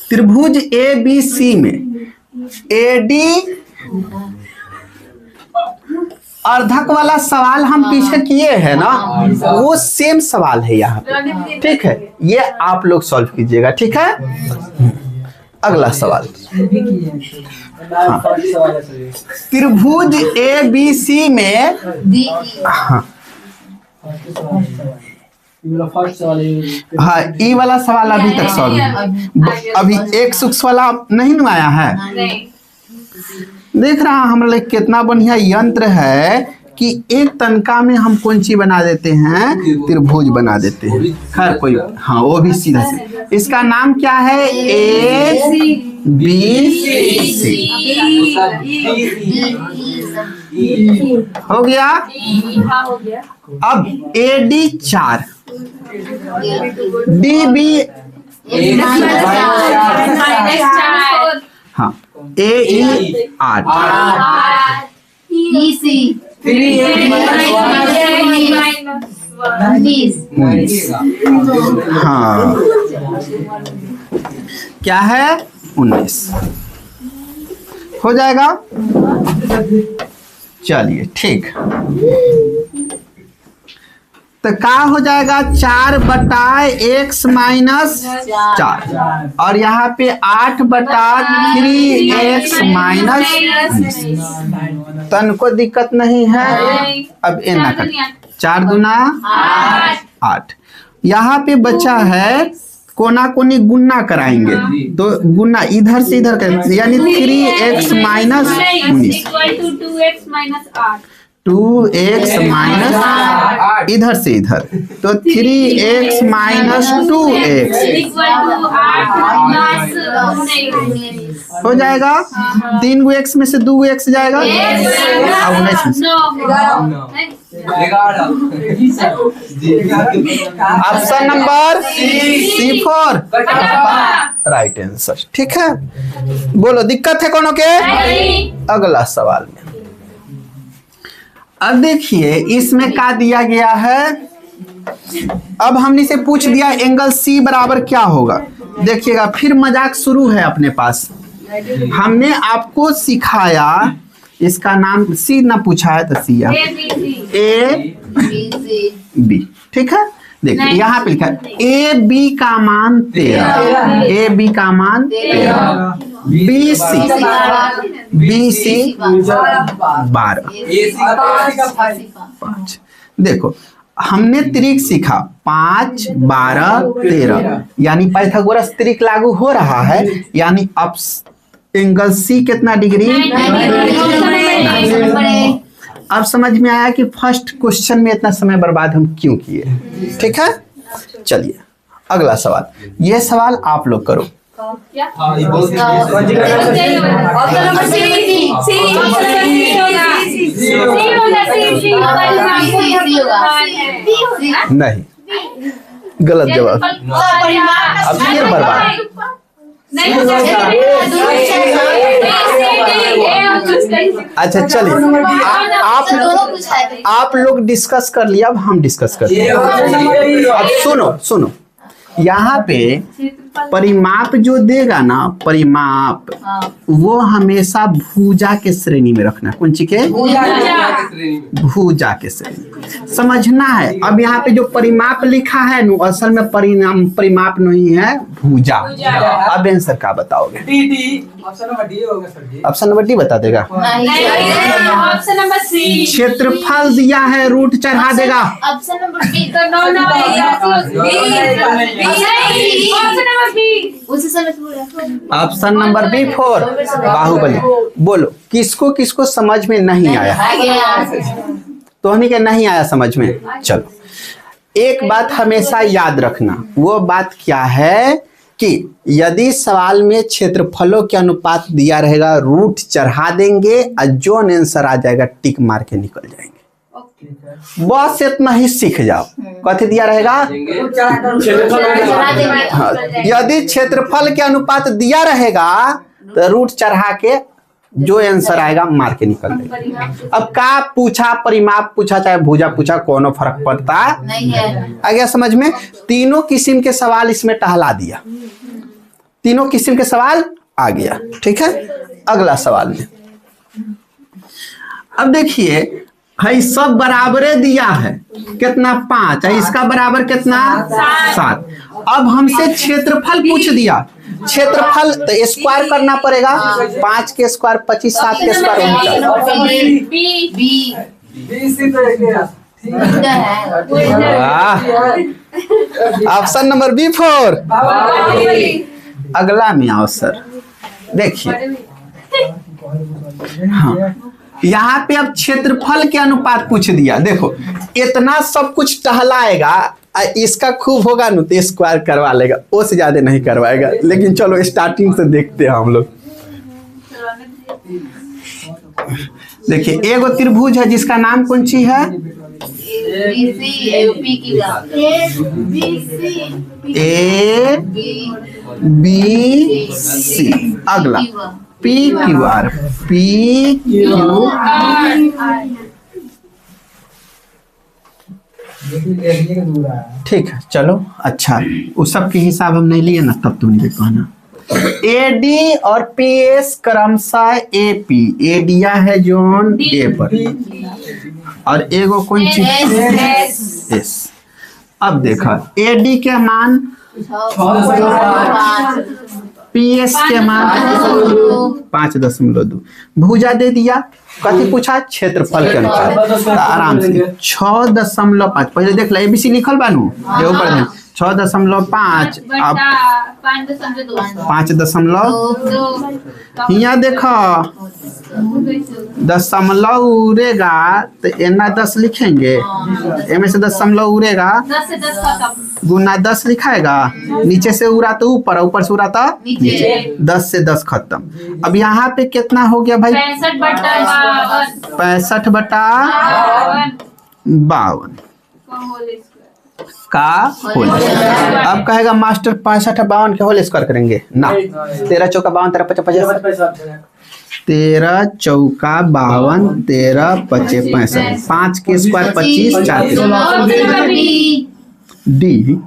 त्रिभुज ए बी सी में एडी अर्धक वाला सवाल हम पीछे किए हैं ना, वो सेम सवाल है यहाँ पे। ठीक है, ये आप लोग सॉल्व कीजिएगा। ठीक है, अगला सवाल। हाँ। त्रिभुज ए बी सी में हाँ हाँ ई वाला सवाल अभी तक सॉल्व, अभी एक सूक्ष्म वाला नहीं आया है। देख रहा हमारे लिए कितना बढ़िया यंत्र है कि एक तनका में हम कौन सी बना देते हैं, त्रिभुज बना देते हैं। खैर कोई, हाँ वो भी सीधा से। इसका नाम क्या है? A B C. हो गया। अब ए डी 4 डी बी हाँ ए ई 8 हाँ क्या है 19 हो जाएगा। चलिए ठीक, तो क्या हो जाएगा 4/x माइनस 4 और यहाँ पे 8/3x माइनस। तन को दिक्कत नहीं है। अब ए ना कर, 4 दूना 8। यहाँ पे बचा है कोना कोनी गुना कराएंगे, तो गुना इधर से इधर करेंगे, यानी 3x माइनस 19 2x माइनस इधर से इधर, तो 3x माइनस 2x हो जाएगा। 3 गो x में से 2 गो x जाएगा। Option number C4 right answer. ठीक है, बोलो दिक्कत है कोनो के? अगला सवाल में अब देखिए इसमें क्या दिया गया है। अब हमने से पूछ दिया एंगल C बराबर क्या होगा। देखिएगा फिर मजाक शुरू है अपने पास। हमने आपको सिखाया, इसका नाम C ना पूछा है तो C A B। ठीक है, देखिए यहाँ पे लिखा है ए बी का मान 13, ए बी का मान 13, बी सी 12। देखो हमने त्रिक सीखा 5 12 13, यानी पाइथागोरस त्रिक लागू हो रहा है, यानी अब एंगल सी कितना डिग्री। अब समझ में आया कि फर्स्ट क्वेश्चन में इतना समय बर्बाद हम क्यों किए। ठीक है, चलिए अगला सवाल। ये सवाल आप लोग करो। नहीं, गलत जवाब। अब फिर बर्बाद। अच्छा चलिए, आप लोग डिस्कस कर लिया, अब हम डिस्कस करते हैं। अब सुनो, यहाँ पे परिमाप जो देगा ना, परिमाप वो हमेशा भुजा के श्रेणी में रखना। कौन सी के? भुजा के श्रेणी, समझना है। अब यहाँ पे जो परिमाप लिखा है नु, असल में परिमाप नहीं है, भुजा। अब आंसर क्या बताओगे? ऑप्शन नंबर डी बता देगा। ऑप्शन नंबर सी, क्षेत्रफल दिया है, रूट चढ़ा देगा। Option number B. Option number B 4 Baahubali. बोलो किसको किसको समझ में नहीं आया? तो हमें क्या नहीं आया समझ में? चलो, एक बात हमेशा याद रखना, वो बात क्या है कि यदि सवाल में क्षेत्रफलों के अनुपात दिया रहेगा, रूट चढ़ा देंगे और जो आंसर आ जाएगा टिक मार के निकल जाएंगे। बस इतना ही सीख जाओ। कथी दिया रहेगा? हाँ, यदि क्षेत्रफल के अनुपात दिया रहेगा तो रूट चढ़ा के जो आंसर आएगा मार के निकल जाएगा। अब का पूछा, परिमाप पूछा चाहे भुजा पूछा, कोनो फर्क पड़ता नहीं है। आ गया समझ में? तीनों किस्म के सवाल इसमें टहला दिया, तीनों किस्म के सवाल आ गया। ठीक है, अगला सवाल में अब देखिए, है सब बराबरे दिया है, कितना 5 है, इसका बराबर कितना 7। अब हमसे क्षेत्रफल पूछ दिया, क्षेत्रफल तो स्क्वायर करना पड़ेगा। 5 के स्क्वायर 25, 7 के स्क्वायर 49। Option number B 4। अगला में आओ सर, देखिए हाँ, यहाँ पे अब क्षेत्रफल के अनुपात पूछ दिया। देखो इतना सब कुछ टहलाएगा, इसका खूब होगा न तो स्क्वायर करवा लेगा, उससे ज्यादा नहीं करवाएगा। लेकिन चलो स्टार्टिंग से देखते हैं हम लोग। देखिए एगो त्रिभुज है जिसका नाम कौन सी है? A B C. अगला P Q R, P Q R. ठीक है चलो, अच्छा उस सब के हिसाब हम नहीं लिए ना, तब तुम ये कहना। ए डी और पी एस क्रमशः ए पी, ए दिया है जोन ए पर, और एगो कौन चीज एस। अब देखा ए डी के मान, पी एस के मान 5.2। भुजा दे दिया, कथी पूछा? क्षेत्रफल के अनुसार। आराम से 6.5 पहले देख लो, एबीसी लिखल बानू ये ऊपर में 6.5। अब 5.2 यहाँ देखो दशमलव उड़ेगा तो एना 10 लिखेंगे, एमे से दशमलव उड़ेगा, गुना 10 लिखाएगा, नीचे से उड़ा तो ऊपर, ऊपर से उड़ा तो नीचे। 10 से 10 खत्म। अब यहाँ पे कितना हो गया भाई? 65/52 का होल। अब कहेगा मास्टर 65/52 के होल स्क्वायर करेंगे ना। 13 चौका 52, 13 पचा 50, 13 चौका 52, 13 पचे 65। 5 के square 25, 4 D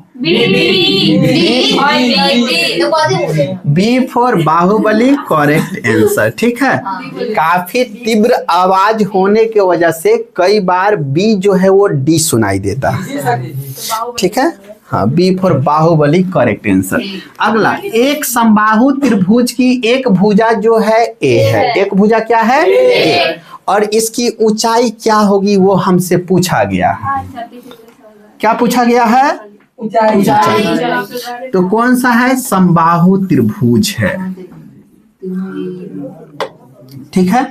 B for Baahubali correct answer. ठीक है, काफी तीव्र आवाज होने की वजह से कई बार बी जो है वो डी सुनाई देता है। ठीक है, हाँ B for Baahubali correct answer. अगला, एक समबाहु त्रिभुज की एक भुजा जो है ए है, एक भुजा क्या है? ए, और इसकी ऊंचाई क्या होगी वो हमसे पूछा गया है। क्या पूछा गया है? ऊंचाई। तो कौन सा है? समबाहु त्रिभुज है। ठीक है,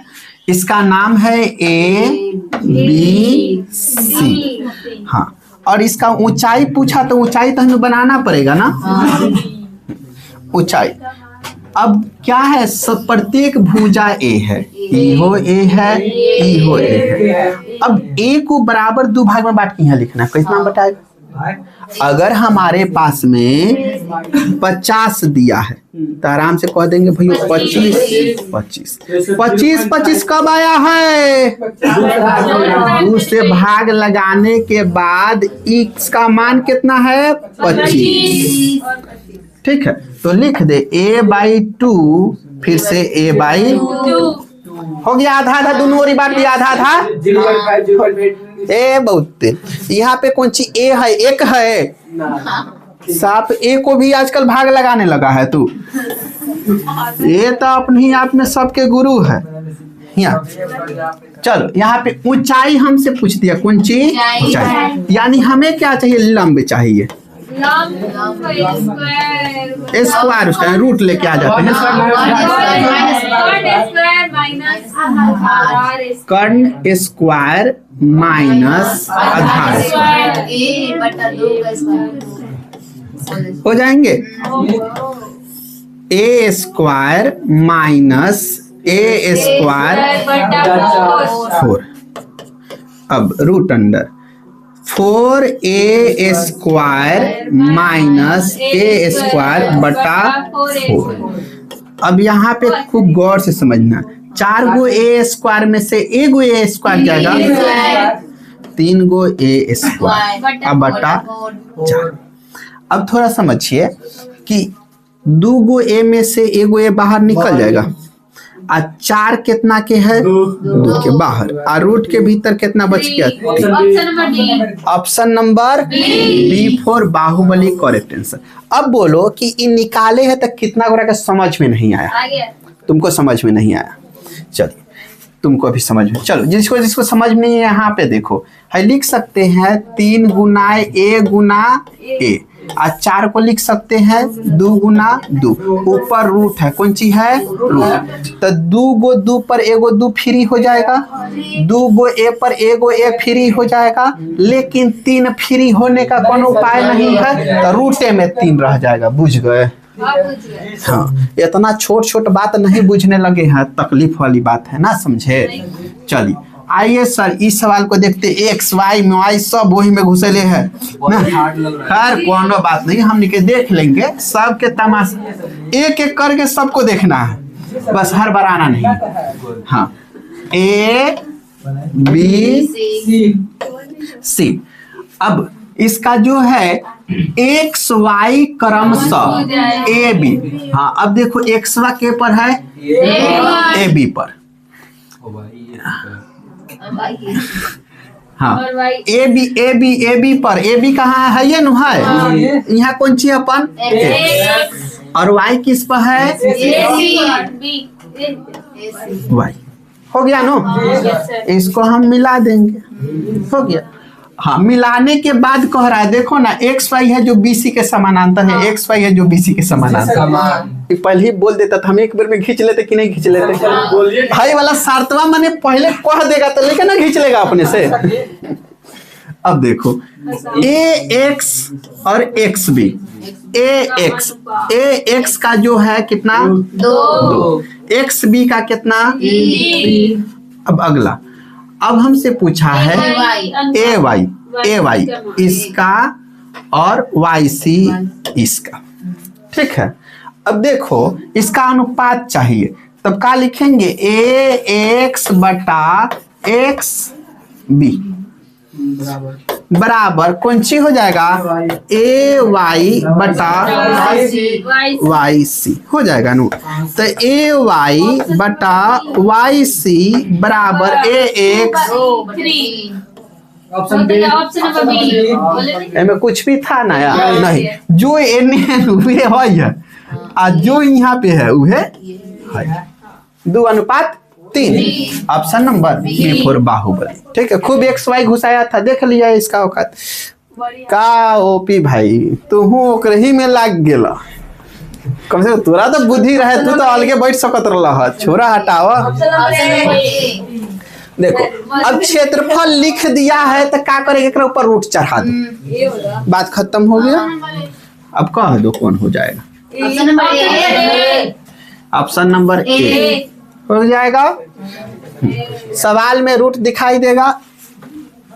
इसका नाम है ए बी सी। हाँ, और इसका ऊंचाई पूछा तो ऊंचाई तो हमें बनाना पड़ेगा ना। ऊंचाई अब क्या है? सब प्रत्येक भुजा ए है, ई हो ए है, ई हो ए है। अब ए को बराबर 2 भाग में बांट के यहाँ लिखना है। कितना बताएगा? अगर हमारे पास में 50 दिया है तो आराम से कह देंगे भैया 25 कब आया है? 2 से भाग लगाने के बाद x का मान कितना है? 25। ठीक है, तो लिख दे a/2 फिर से a/2 हो गया। आधा आधा दोनों ओर बांट दिया, आधा आधा। 0.5 ए बहुत तेज। यहाँ पे कौन सी ए है? एक है। साफ ए को भी आजकल भाग लगाने लगा है तू। ये तो अपने ही आप में सबके गुरु है। यहाँ चलो, यहाँ पे ऊंचाई हमसे पूछ दिया, कौन सी ऊंचाई, यानी हमें क्या चाहिए? लंब चाहिए। स्क्वायर उसका रूट लेके आ जाते हैं। कर्ण स्क्वायर माइनस आधार स्क्वायर हो जाएंगे। A square minus A square 4। अब root under 4a square minus A square बटा 4। अब यहाँ पे खूब गौर से समझना, 4 गो ए स्क्वायर में से 1 गो ए स्क्वायर जाएगा, 3 गो ए स्क्वायर अब बटा 4। अब थोड़ा समझिए कि 2 गो ए में से 1 गो ए बाहर निकल जाएगा, और 4 कितना के है? 2 के बाहर, और रूट के भीतर कितना बच गया? Option number B for Baahubali correct answer. अब बोलो कि इन निकाले है तो कितना गोरा का समझ में नहीं आया? तुमको समझ में नहीं आया? चलिए तुमको अभी समझ में, चलो जिसको जिसको समझ में नहीं है यहाँ पे देखो, है लिख सकते हैं 3 गुना ए गुना ए, और 4 को लिख सकते हैं 2 गुना 2। ऊपर रूट है, कौन सी है? रूट। तो 2 गो 2 पर 1 गो 2 फ्री हो जाएगा, 2 गो ए पर 1 गो ए फ्री हो जाएगा, लेकिन 3 फ्री होने का कोई उपाय नहीं है, तो रूटे में 3 रह जाएगा। बुझ गए? हाँ, इतना छोट छोट बात नहीं बुझने लगे हैं, तकलीफ वाली बात है ना, समझे? चलिए आइए सर इस सवाल को देखते। एक्स वाई वाई सब वही में घुसेले है ना, खैर कोनो बात नहीं, हम निके देख लेंगे। सबके तमाशा एक एक करके सबको देखना है, बस हर बार आना नहीं। हाँ, ए बी सी। अब इसका जो है एक्स वाई क्रमशः ए बी। हाँ, अब देखो एक्स वाई के पर है? ए बी पर। हाँ, ए बी पर, ए बी कहाँ है? ये नु है, यहाँ कौन सी अपन? और वाई किस पर है? वाई। हो गया नो, इसको हम मिला देंगे, हो गया। हाँ, मिलाने के बाद कह रहा है देखो ना, एक्स वाई है जो बीसी के समानांतर है, एक्स वाई है जो बीसी के समानांतर। पहले ही बोल देता था, हम एक बार में खींच लेते कि नहीं खींच लेते? भाई वाला सार्थवा मैंने पहले कह देगा तो लेकिन ना खींच लेगा अपने से। अब देखो ए एक्स और एक्स बी, ए एक्स का जो है कितना? 2। एक्स बी का कितना? 3। अब अगला, अब हमसे पूछा है ए वाई इसका और वाई सी इसका, ठीक है। अब देखो इसका अनुपात चाहिए, तब क्या लिखेंगे? ए एक्स बटा एक्स बी बराबर कौन सी हो जाएगा? ए वाई बटा वाई सी हो जाएगा नो। तो ए वाई बटा वाई सी बराबर ए एक्स। Option B. में कुछ भी था ना यार? नहीं, जो एने है और जो यहाँ पे है वह है 2:3। Option number B for Baahubali. ठीक है, खूब एक्स वाई घुसाया था, देख लिया इसका औकात का। ओपी भाई तू ओकरे ही में लाग गेला, कम से कम तोरा तो बुद्धि रहे, तू तो अलगे बैठ सकत रहा। छोरा हटाओ। देखो अब क्षेत्रफल लिख दिया है तो क्या करेंगे? एकरा ऊपर रूट चढ़ा दो, बात खत्म हो गया। अब कह दो कौन हो जाएगा? ऑप्शन नंबर ए हो जाएगा। सवाल में रूट दिखाई देगा।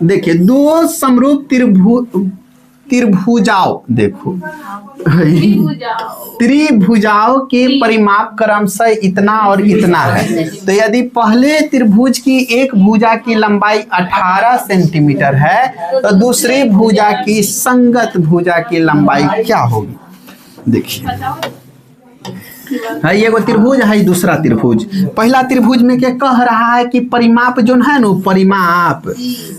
देखिए, दो समरूप त्रिभुज त्रिभुजाओं, देखो त्रिभुजाओं त्रिभुजाओं के परिमाप क्रमशः इतना और इतना है। तो यदि पहले त्रिभुज की एक भुजा की लंबाई 18 सेंटीमीटर है तो दूसरी भुजा की संगत भुजा की लंबाई क्या होगी? देखिए है ये वो त्रिभुज है, दूसरा त्रिभुज। पहला त्रिभुज में क्या कह रहा है कि परिमाप जो है ना, परिमाप,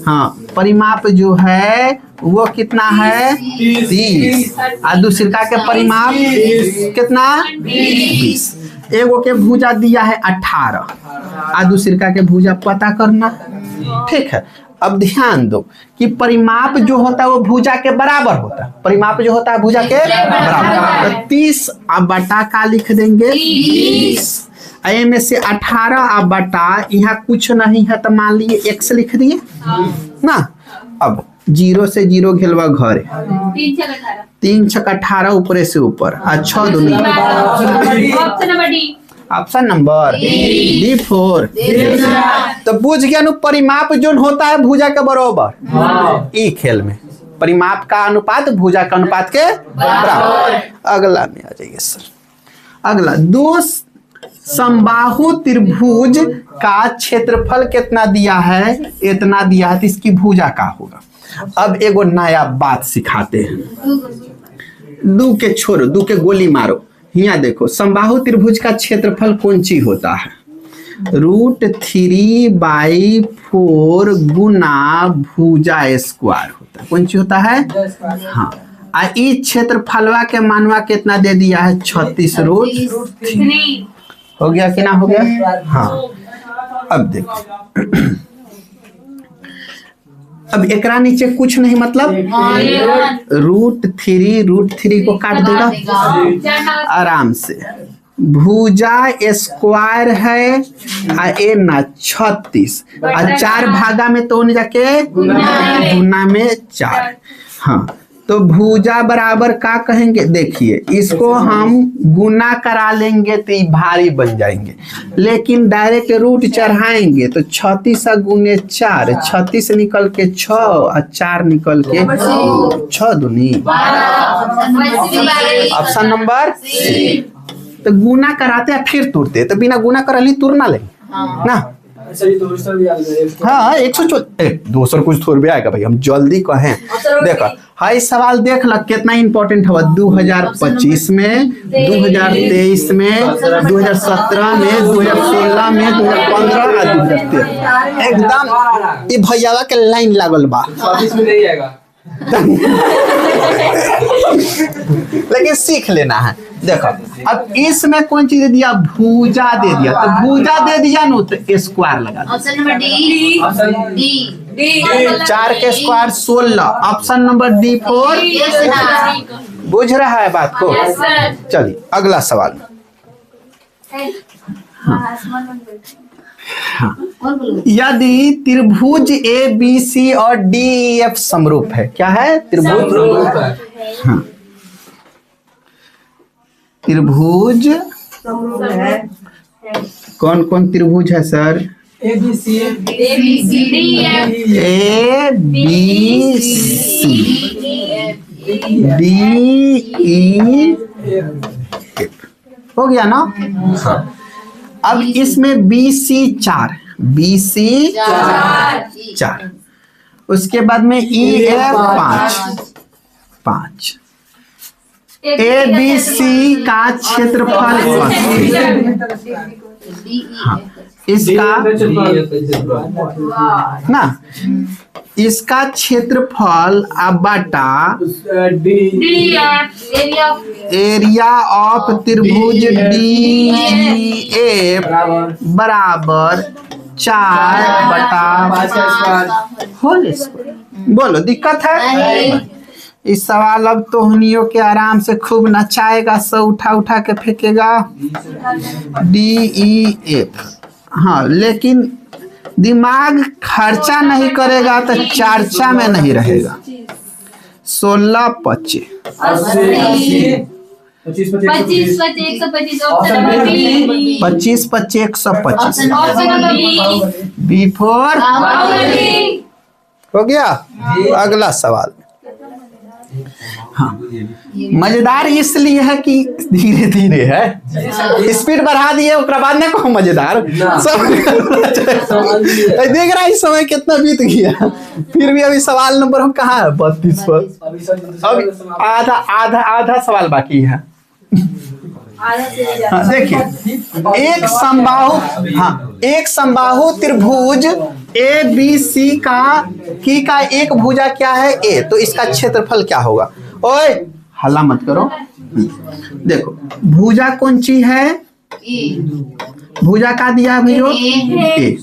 हाँ परिमाप जो है वो कितना है 30, और दूसरा के परिमाप कितना 20। एगो के भुजा दिया है 18 और दूसरा के भुजा पता करना, ठीक है। अब ध्यान दो कि परिमाप जो होता है वो भुजा के बराबर होता है, परिमाप जो होता है भुजा के बराबर। तो 30 अब बटा का लिख देंगे 30, में से 18 अब बटा, यहाँ कुछ नहीं है तो मान लीजिए x लिख दिए ना। अब 0 से 0 घेलवा घर, 3 छक 18 ऊपर से ऊपर, 6 दूनी, ऑप्शन नंबर D4। तो बुझ गया परिमाप जो होता है भुजा के बराबर। ई खेल में परिमाप का अनुपात भुजा का अनुपात के बराबर। अगला में आ जाइए सर। अगला, दो समबाहु त्रिभुज का क्षेत्रफल कितना दिया है? इतना दिया है, तो इसकी भुजा का होगा। अब एगो नया बात सिखाते हैं, दू के छोड़ो, दू के गोली मारो। यहाँ देखो समबाहु त्रिभुज का क्षेत्रफल कौन चीज होता है? √3/4 गुना भुजा स्क्वायर होता है। कौन चीज होता है? हाँ, इस क्षेत्रफलवा के मानवा कितना दे दिया है? 36√3। हो गया कि ना हो गया? हाँ। अब देखो अब एकरा नीचे कुछ नहीं, मतलब √3 को काट देगा आराम से। भुजा स्क्वायर है ए ना 36 और 4 भागा में तो जाके गुना में 4। हाँ, तो भुजा बराबर का कहेंगे? देखिए इसको हम गुना करा लेंगे तो ये भारी बन जाएंगे, लेकिन डायरेक्ट रूट चढ़ाएंगे तो 36 गुने 4, 36 निकल के 6 और 4 निकल के 6 दूनी, ऑप्शन नंबर C। तो गुना कराते हैं फिर तुरते, तो बिना गुना करली तुर ना लेंगे ना। हाँ 200 कुछ थोड़ भी आएगा भाई, हम जल्दी कहें। देखो हाई सवाल देख ल कितना इंपॉर्टेंट हुआ। 2025 में, 2023 में, 2017 में, 2016 में, 2015 और 2013 एकदम ये भैयावा के लाइन लागल बा। लेकिन सीख लेना है। देखो अब इसमें कौन चीज दे दिया? भुजा दे दिया, तो भुजा दे दिया नो तो स्क्वायर लगा। ऑप्शन नंबर डी 4 के स्क्वायर 16, ऑप्शन नंबर D4। बुझ रहा है बात को? चलिए अगला सवाल। यदि त्रिभुज ABC और DEF समरूप है, क्या है? त्रिभुज। हाँ, त्रिभुज कौन कौन त्रिभुज है सर? ABC DEF हो गया ना? हाँ। अब इसमें BC 4, उसके बाद में EF 5। ABC का क्षेत्रफल 80। हाँ, इसका ना इसका क्षेत्रफल बटा एरिया ऑफ त्रिभुज DEF बराबर 4/5 होल स्क्वायर। बोलो दिक्कत है? इस सवाल अब तोहनियों के आराम से खूब नचाएगा, सब उठा उठा के फेंकेगा। DEF, हाँ, लेकिन दिमाग खर्चा नहीं करेगा तो चर्चा में नहीं रहेगा। 16 25 25 125 B4 हो गया। अगला सवाल, हाँ, मजेदार इसलिए है कि धीरे धीरे है, स्पीड बढ़ा दिए उसके बाद ना को मजेदार सब देख रहा है। इस समय कितना बीत गया, फिर भी अभी सवाल नंबर हम कहाँ है 32 पर। अभी आधा आधा आधा सवाल बाकी है। हाँ, देखिए एक समबाहु, हाँ एक समबाहु त्रिभुज ए बी सी का एक भुजा क्या है ए, तो इसका क्षेत्रफल क्या होगा। ओए हल्ला मत करो। देखो भुजा कौन सी है, भुजा का दिया भैया ए।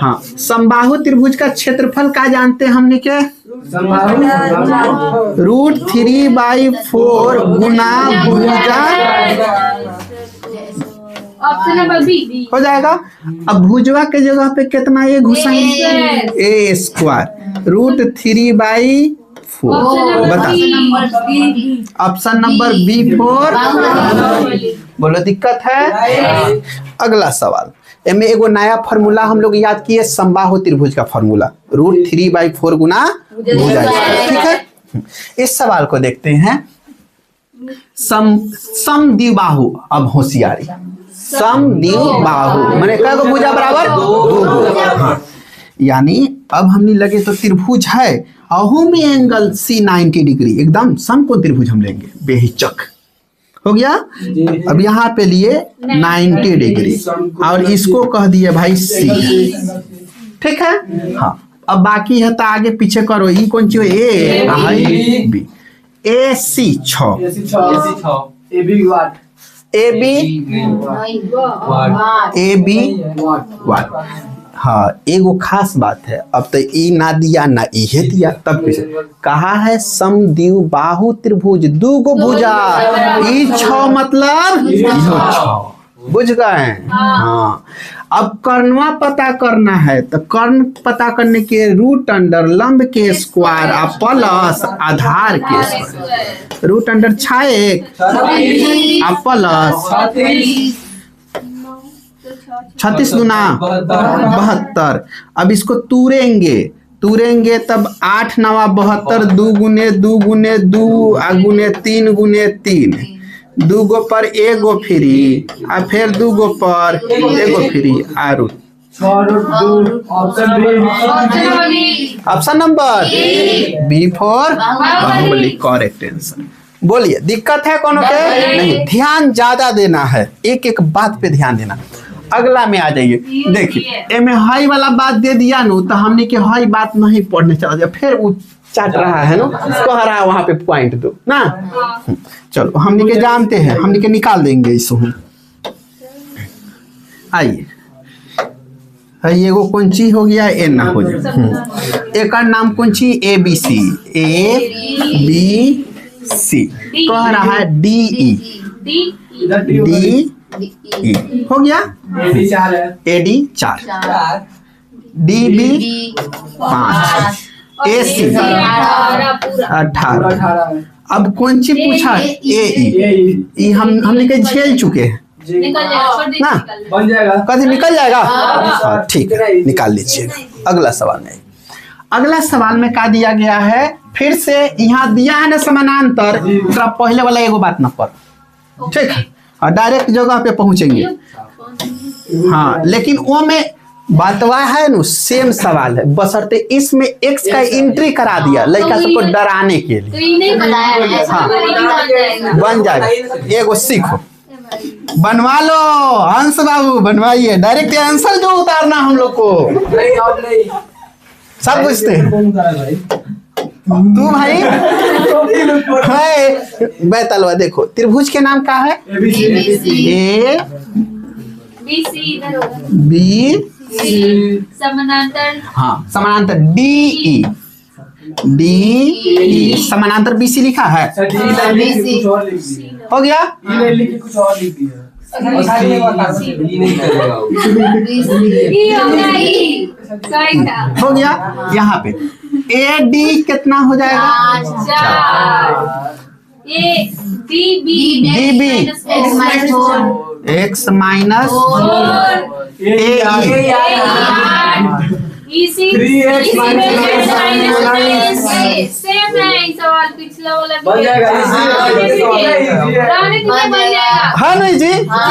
हाँ, समबाहु त्रिभुज का क्षेत्रफल का जानते हैं हमने के, √3/4 गुना भुजा ऑप्शन नंबर बी हो जाएगा। अब भुजवा के जगह पे कितना ए घुसाएंगे, ए स्क्वायर √3/4। बता ऑप्शन नंबर बी 4। बोलो दिक्कत है। अगला सवाल में एगो नया फॉर्मूला हम लोग याद किए, समबाहु त्रिभुज का फॉर्मूला √3/4 गुना भुजा। ठीक है, इस सवाल को देखते हैं। समद्विबाहु, अब होशियारी, समद्विबाहु माने क्या भुजा बराबर 2। हाँ, यानी अब हमने लगे तो त्रिभुज है अहू में एंगल C 90 डिग्री, एकदम समकोण त्रिभुज हम लेंगे बेहिचक। हो गया। अब यहाँ पे लिए 90 डिग्री और इसको कह दिए भाई C। ठीक है। हाँ, अब बाकी है तो आगे पीछे करो। ई कौन सी A B, A C 6, A B वाट। हाँ, एगो खास बात है, अब तो ई ना दिया ना इहे दिया, तब कैसे कहा है समद्विबाहु त्रिभुज, दो गो भुजा, ई 6 मतलब इहो 6, बुझ गए। हाँ, अब कर्णवा पता करना है तो कर्ण पता करने के √अंडर लंब के स्क्वायर और प्लस आधार के स्क्वायर, √अंडर 6 और प्लस 36 गुना 72। अब इसको तूरेंगे तब 8 9 72, 2 गुने 2 गुने 2 गुने 3 गुने 3, 2 गो पर एगो फ्री आ फिर 2 गो पर एगो फ्री आरू। Option number B 4 Baahubali correct answer. बोलिए दिक्कत है कोनो के नहीं, ध्यान ज्यादा देना है, एक एक बात पे ध्यान देना। अगला में आ जाइए। देखिए एमे हाई वाला बात दे दिया नु तो हमने के हाई बात नहीं पढ़ने चला जाए, फिर वो चाट रहा है ना, कह रहा है वहां पे पॉइंट दो ना। चलो हमने के जानते हैं, हमने के निकाल देंगे इसको। आइए एगो कौन ची हो गया, ए ना हो जाए। एक नाम कौन ची, ए बी सी, ए बी सी कह रहा है डी ई हो गया, AD 4, DB 5, AC 18। अब कौन सी पूछा, AE हमने के झेल चुके हैं ना, बन जाएगा, कभी निकल जाएगा। हाँ ठीक है, निकाल लीजिएगा। अगला सवाल में, अगला सवाल में क्या दिया गया है, फिर से यहाँ दिया है ना समानांतर, पहले वाला एगो बात न पर, ठीक है, और डायरेक्ट जगह पे पहुंचेंगे। हाँ, लेकिन वो में बातवा है ना सेम सवाल है, बशर्ते इसमें x का एंट्री करा दिया लड़का सबको डराने के लिए। हाँ, बन जाएगा, एगो सीखो, बनवा लो हंस बाबू, बनवाइए। डायरेक्ट आंसर जो उतारना हम लोग को नहीं, सब बुझते हैं। तू भाई है बैतलवा। देखो त्रिभुज के नाम क्या है, ए बी समानांतर, हाँ समानांतर डी ई समानांतर BC लिखा है, हो गया। कुछ और लिख दिया हो गया। यहाँ पे AD कितना हो जाएगा, 4, DB x माइनस इसी 3x सेम है इस सवाल पिछला वाला बन जाएगा इसी रहने दीजिए बन जाएगा हाँ नहीं जी, हाँ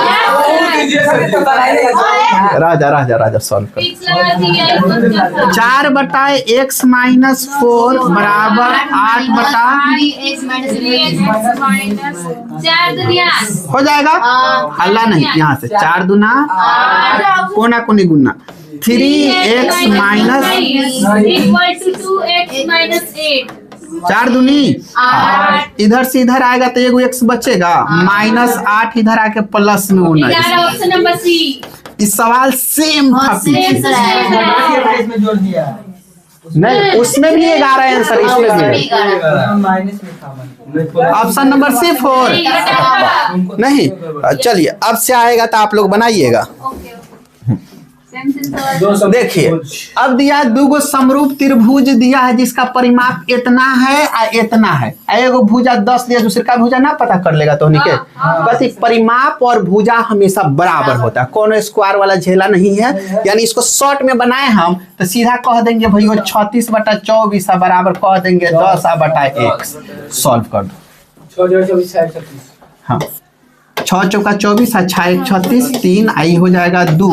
राजा राजा राजा सॉल्व कर। पिछला वाला दिया है तो क्या था 4/x-4 बराबर 8/, 4 दुनिया हो जाएगा। हल्ला नहीं, यहाँ से 4 दूना कोना कोनी गुना 3x minus equal to 2x minus 8 4 दूनी 8, इधर से इधर आएगा तो एगो x बचेगा, -8 इधर आके प्लस में 19। Option number C. इस सवाल सेम था पीछे, इसमें जोड़ दिया नहीं उसमें भी 11 आंसर, इसमें भी माइनस में था ऑप्शन नंबर सी 4 नहीं। चलिए अब से आएगा तो आप लोग बनाइएगा। देखिए अब दिया है दूगो समरूप त्रिभुज दिया है जिसका परिमाप इतना है और इतना है। एगो भुजा 10 दिया, दूसरे का भुजा ना पता कर लेगा तो निके बस परिमाप और भुजा हमेशा बराबर होता है, कोनो स्क्वायर वाला झेला नहीं है। यानी इसको शॉर्ट में बनाए हम तो सीधा कह देंगे भैया 36/24 बराबर कह देंगे 10/x। सॉल्व कर दो। हाँ 6 चौका 24 और 6 1 36, 3 आई हो जाएगा 2।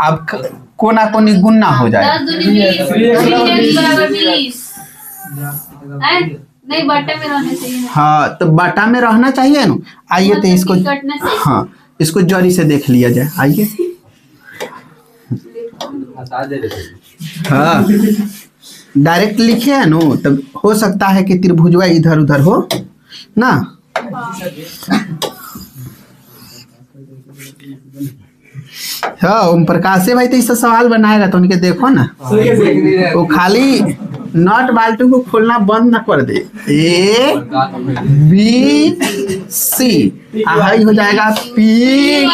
अब कोना कोनी गुना हो जाएगा। 10 दूनी 20 3x बराबर 20 नहीं बट्टे में रहने चाहिए। हाँ तो बाटा में रहना चाहिए ना। आइए तो इसको, हाँ इसको जरी से देख लिया जाए। आइए हाँ डायरेक्ट लिखे है नो, तब हो सकता है कि त्रिभुजवा इधर उधर हो ना। हाँ ओम प्रकाश से भाई तो इससे सवाल बनाएगा तो उनके देखो ना, वो खाली नट बाल्टी को खोलना बंद ना कर दे। A B C हाई हो जाएगा P Q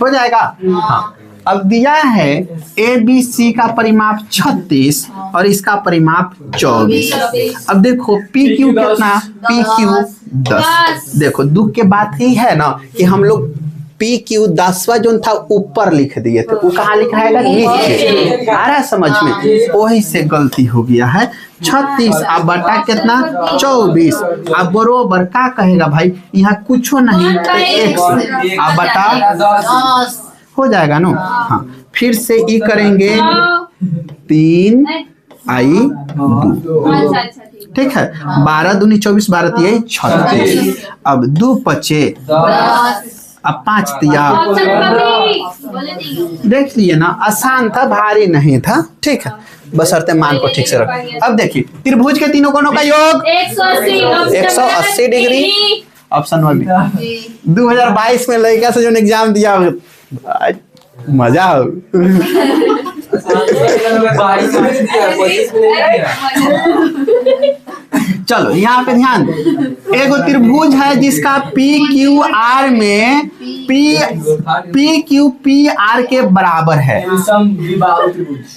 हो जाएगा। हाँ अब दिया है ABC का परिमाप 36 और इसका परिमाप 24। अब देखो PQ कितना, PQ 10। देखो दुख के बात ही है ना कि हम लोग PQ 10वां जो था ऊपर लिख दिए थे, वो कहाँ लिख रहेगा नीचे। आ रहा है समझ में, वही से गलती हो गया है। 36 अब बटा कितना 24। अब बरोबर का कहेगा भाई, यहाँ कुछ नहीं तो x अब बटा हो जाएगा नो। हाँ फिर से ई करेंगे 3 आई 2 ठीक है। 12 दूनी 24 12 तिया 36। अब 2 5 अब 5 तिया देख लिए ना, आसान था भारी नहीं था। ठीक है बशर्ते मान को ठीक से रख। अब देखिए त्रिभुज के तीनों कोणों का योग 180 डिग्री। ऑप्शन 1 2022 में लड़का से जो एग्जाम दिया मजा हो। चलो यहाँ पे ध्यान, एगो त्रिभुज है जिसका PQR में PQPR के बराबर है।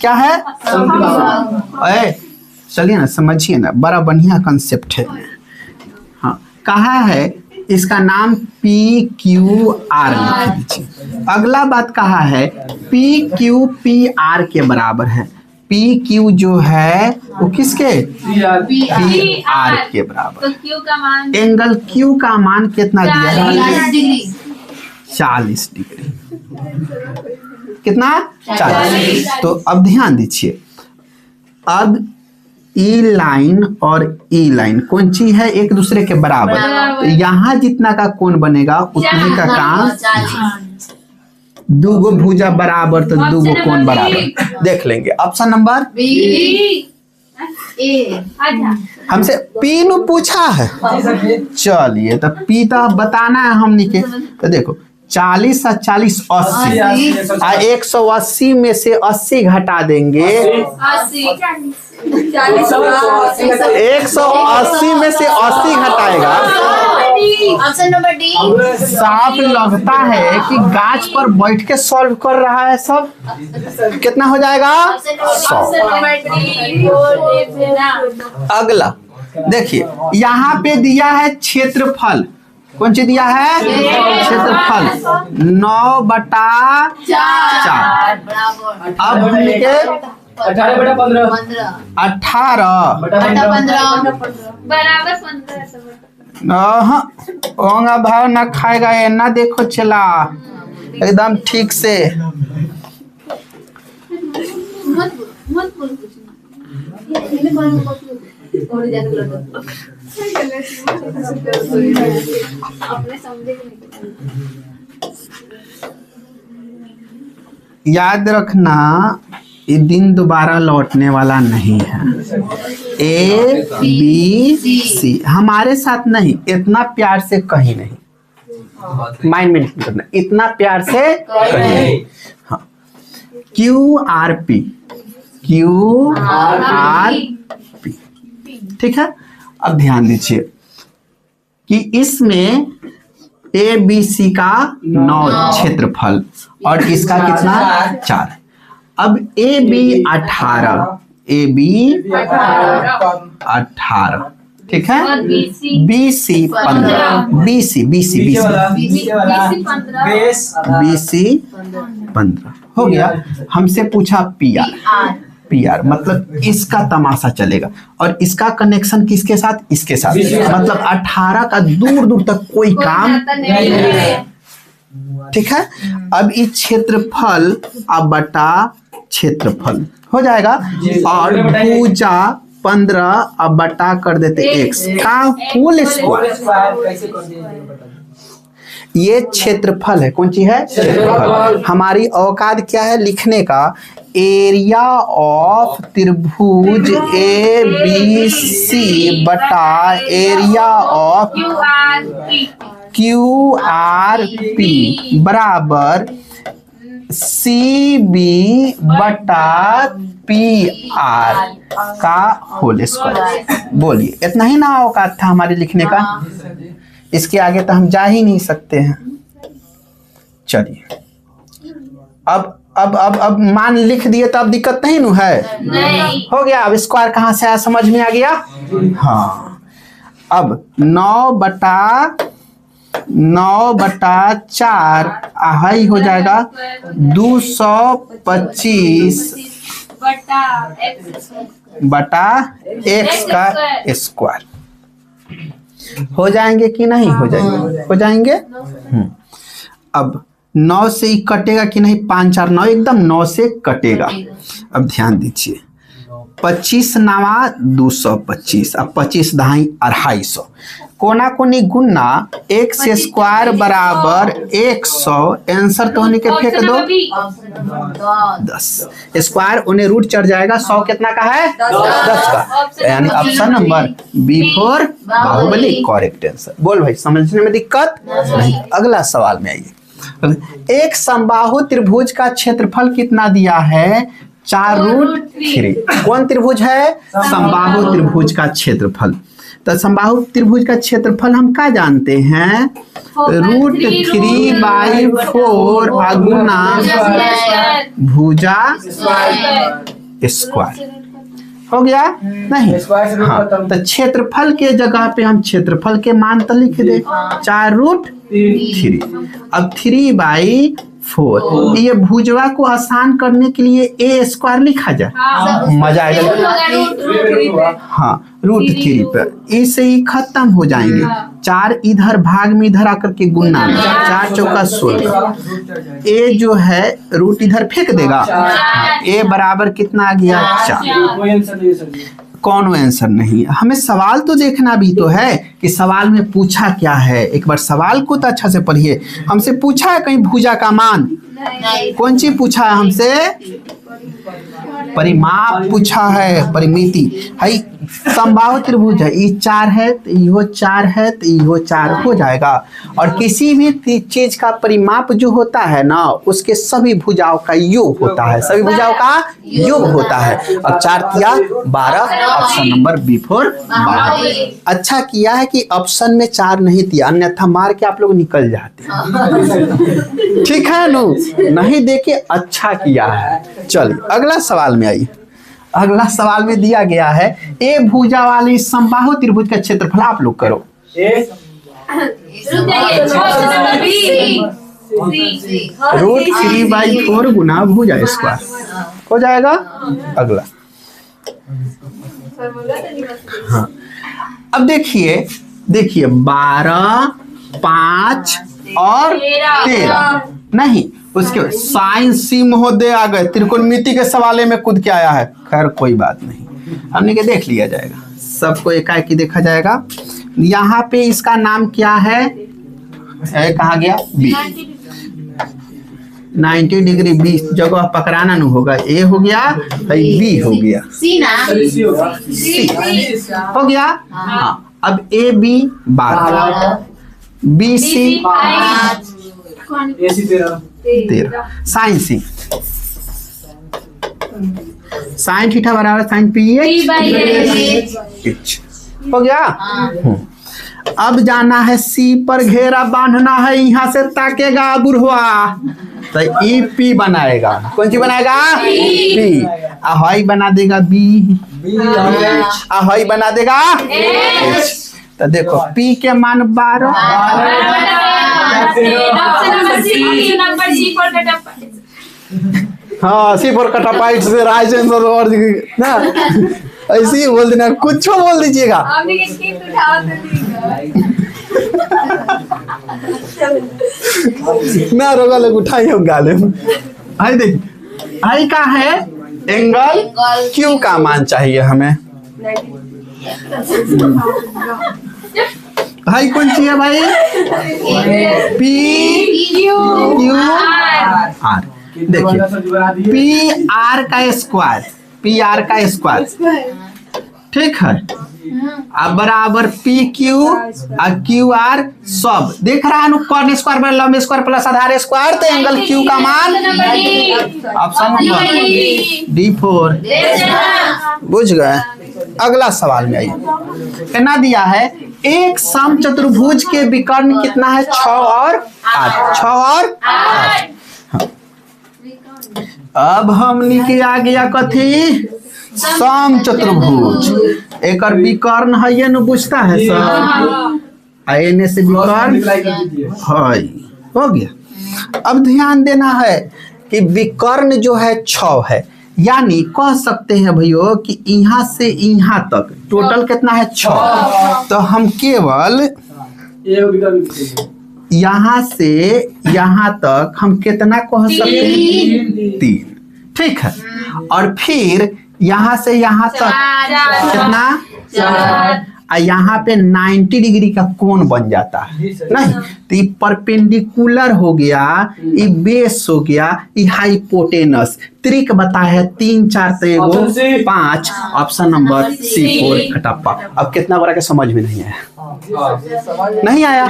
क्या है चलिए ना समझिए ना, बड़ा बढ़िया कंसेप्ट है। हाँ कहा है इसका नाम PQR लिख दीजिए। अगला बात कहा है PQPR के बराबर है। PQ जो है वो किसके PR के बराबर। तो Q का मान, एंगल Q का मान कितना दिया है 40 डिग्री। कितना 40। तो अब ध्यान दीजिए, अब ई लाइन और ई लाइन कौन सी है एक दूसरे के बराबर। यहाँ जितना का कोण बनेगा उतने का काम। दूगो भुजा बराबर तो दूगो कोण बराबर। देख लेंगे ऑप्शन नंबर हमसे पी नु पूछा है। चलिए तो पी तो बताना है हमने के। तो देखो 40 और 40 80 और 180 में से 80 घटा देंगे। 180 में से 80 घटाएगा। Option number D. साफ लगता है कि गाछ पर बैठ के सॉल्व कर रहा है सब। कितना हो जाएगा 100। अगला देखिए यहाँ पे दिया है क्षेत्रफल कौन सी दिया है? क्षेत्रफल 9/4। अब हमके 18/15 18 बराबर 15। होगा भाव ना खाएगा ये ना, देखो चला एकदम ठीक से। मत बोल कुछ ना। अपने समझे कि नहीं। याद रखना ये दिन दोबारा लौटने वाला नहीं है। A B C हमारे साथ नहीं, इतना प्यार से कहीं नहीं, माइंड में नहीं करना, इतना प्यार से कहीं नहीं। हाँ, QRP ठीक है। अब ध्यान दीजिए कि इसमें ABC का 9 क्षेत्रफल और इसका कितना 4। अब AB 18 ठीक है। BC 15 हो गया। हमसे पूछा PR मतलब इसका तमाशा चलेगा और इसका कनेक्शन किसके साथ? इसके साथ। मतलब 18 का दूर दूर तक कोई काम नहीं, ठीक है। अब इस क्षेत्रफल अब बटा क्षेत्रफल हो जाएगा और भुजा 15 अब बटा कर देते x का होल स्क्वायर। ये क्षेत्रफल है, कौन सी है? क्षेत्रफल। हमारी औकात क्या है लिखने का? एरिया ऑफ त्रिभुज ABC बटा एरिया ऑफ QRP बराबर CB बटा PR का होल स्क्वायर। बोलिए, इतना ही ना औकात था हमारे लिखने का, इसके आगे तो हम जा ही नहीं सकते हैं। चलिए अब मान लिख दिए तो अब दिक्कत नहीं न है? नहीं। हो गया। अब स्क्वायर कहाँ से आया समझ में आ गया? हाँ। अब 9/4 हाई हो जाएगा 225 बटा x का स्क्वायर। हो जाएंगे कि नहीं हो जाएंगे? हो जाएंगे। अब 9 से ही कटेगा कि नहीं? 5 4 9 एकदम 9 से कटेगा। अब ध्यान दीजिए 25 9 225 अब 25 दहाई 250 कोना कोनी गुना x स्क्वायर बराबर 100। आंसर तो होने के फेंक दो 10 स्क्वायर उन्हें रूट चढ़ जाएगा। 100 कितना का है? 10 का, यानी option number B4 Baahubali correct answer. बोल भाई, समझने में दिक्कत नहीं? अगला सवाल में आइए। एक समबाहु त्रिभुज का क्षेत्रफल कितना दिया है? 4√3। कौन त्रिभुज है? समबाहु त्रिभुज का क्षेत्रफल। तो समबाहु त्रिभुज का क्षेत्रफल हम क्या जानते हैं? √3/4 गुना भुजा स्क्वायर। हो गया नहीं? हाँ, तो क्षेत्रफल के जगह पे हम क्षेत्रफल के मान तो लिख दे 4√3। अब 3/4 ये भुजवा को आसान करने के लिए A² लिखा जाए। मजा आएगा। हाँ, √3 पर इसे ही खत्म हो जाएंगे। 4 इधर भाग में इधर आकर के गुना में 4 चौका 16। A जो है रूट इधर फेंक देगा। A बराबर कितना आ गया? 4। कौन आंसर नहीं? हमें सवाल तो देखना भी तो है कि सवाल में पूछा क्या है। एक बार सवाल को तो अच्छा से पढ़िए। हमसे पूछा है कहीं भुजा का मान? कौन सी पूछा है हमसे? परिमाप पूछा है, परिमिति है। समबाहु त्रिभुज है, ये 4 है तो यो 4 है तो यो 4 हो जाएगा। और किसी भी चीज का परिमाप जो होता है ना, उसके सभी भुजाओं का योग होता है, सभी भुजाओं का योग होता है। अब 4 तिया 12, ऑप्शन नंबर B4 12। अच्छा किया है कि ऑप्शन में 4 नहीं दिया, अन्यथा मार के आप लोग निकल जाते। ठीक है नु? नहीं देखे, अच्छा किया है। चलिए अगला सवाल में आइए। अगला सवाल में दिया गया है ए भुजा वाली समबाहु त्रिभुज का क्षेत्रफल आप लोग करो। रुक जाइए, ऑप्शन नंबर बी। √3/4 गुना भुजा स्क्वायर हो जाएगा। अगला हाँ, अब देखिए 12, 5 और 13 नहीं, उसके साइन सी महोदय आ गए, त्रिकोणमिति के सवाले में कूद के आया है। खैर कोई बात नहीं, हमने के देख लिया जाएगा, सबको एकाएकी देखा जाएगा। यहाँ पे इसका नाम क्या है, कहा गया बी। 90 डिग्री 20 जगह पकड़ाना नहीं होगा, ए हो गया बी हो गया, सी ना सी हो गया। हाँ, अब A B 12, B C 13, sine C, sine theta बराबर साइन पी एच हो गया। अब जाना है सी पर घेरा बांधना है, यहाँ से ताकेगा बुढ़वा तो ई पी बनाएगा। कौन सी बनाएगा? पी। अहाई बना देगा बी, अहाई बना देगा एच। तो देखो पी के मान 12, हाँ सी पर कटापाइट से राजेंद्र और ना ऐसे ही बोल देना, कुछ बोल दीजिएगा। ना रोगा लोग उठाई हो गाले आई देख, आई का है एंगल क्यू का मान चाहिए हमें। भाई कौन सी है भाई? P Q are. देखिए पी आर का स्क्वायर, पी आर का स्क्वायर ठीक है, अब बराबर पी क्यू और क्यू आर सब देख रहा है ना, कॉर्न स्क्वायर पर लंब स्क्वायर प्लस आधार स्क्वायर, तो एंगल क्यू का मान ऑप्शन नंबर D4। बुझ गए। अगला सवाल में आइए, कितना दिया है, एक सम चतुर्भुज के विकर्ण कितना है? 6 और 8, 6 और 8। अब हमने के आ गया कथी, सम चतुर्भुज, एक विकर्ण है ये न बुझता है सब, एने से विकर्ण है हो गया। अब ध्यान देना है कि विकर्ण जो है 6 है, यानी कह सकते हैं भैया कि यहाँ से यहाँ तक टोटल कितना है 6, तो हम केवल यहाँ से यहाँ तक हम कितना कह सकते हैं? 3, ठीक है। और फिर यहाँ से यहाँ तक कितना? 4। और यहाँ पे 90 डिग्री का कोण बन जाता है नहीं, तो ये परपेंडिकुलर हो गया, ये बेस हो गया, ये हाइपोटेनस। त्रिक बताया है 3 4 तो 5, ऑप्शन नंबर C4 खटाप्पा। अब कितना बड़ा के समझ में नहीं आया, नहीं आया,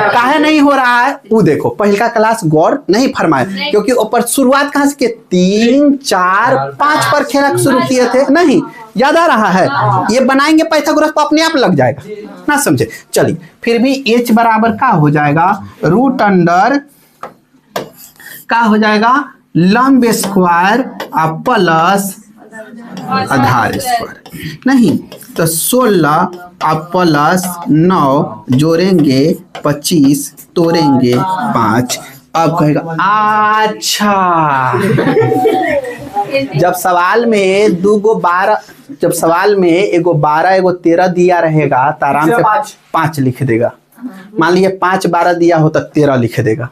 काहे नहीं हो रहा है वो देखो, पहला क्लास गौर नहीं फरमाए, क्योंकि ऊपर शुरुआत कहाँ से 3 4 5 पर खेला शुरू किए थे, नहीं याद आ रहा है। ये बनाएंगे पाइथागोरस तो अपने आप लग जाएगा ना, समझे। चलिए फिर भी h बराबर का हो जाएगा, रूट अंडर का हो जाएगा लंब स्क्वायर प्लस आधार स्क्वायर, नहीं तो 16 आप प्लस 9 जोड़ेंगे 25 तोड़ेंगे 5। अब कहेगा अच्छा, जब सवाल में 2 गो 12, जब सवाल में एगो 12 एगो 13 दिया रहेगा तो आराम से 5 लिख देगा। मान लीजिए 5 12 दिया हो तो 13 लिख देगा,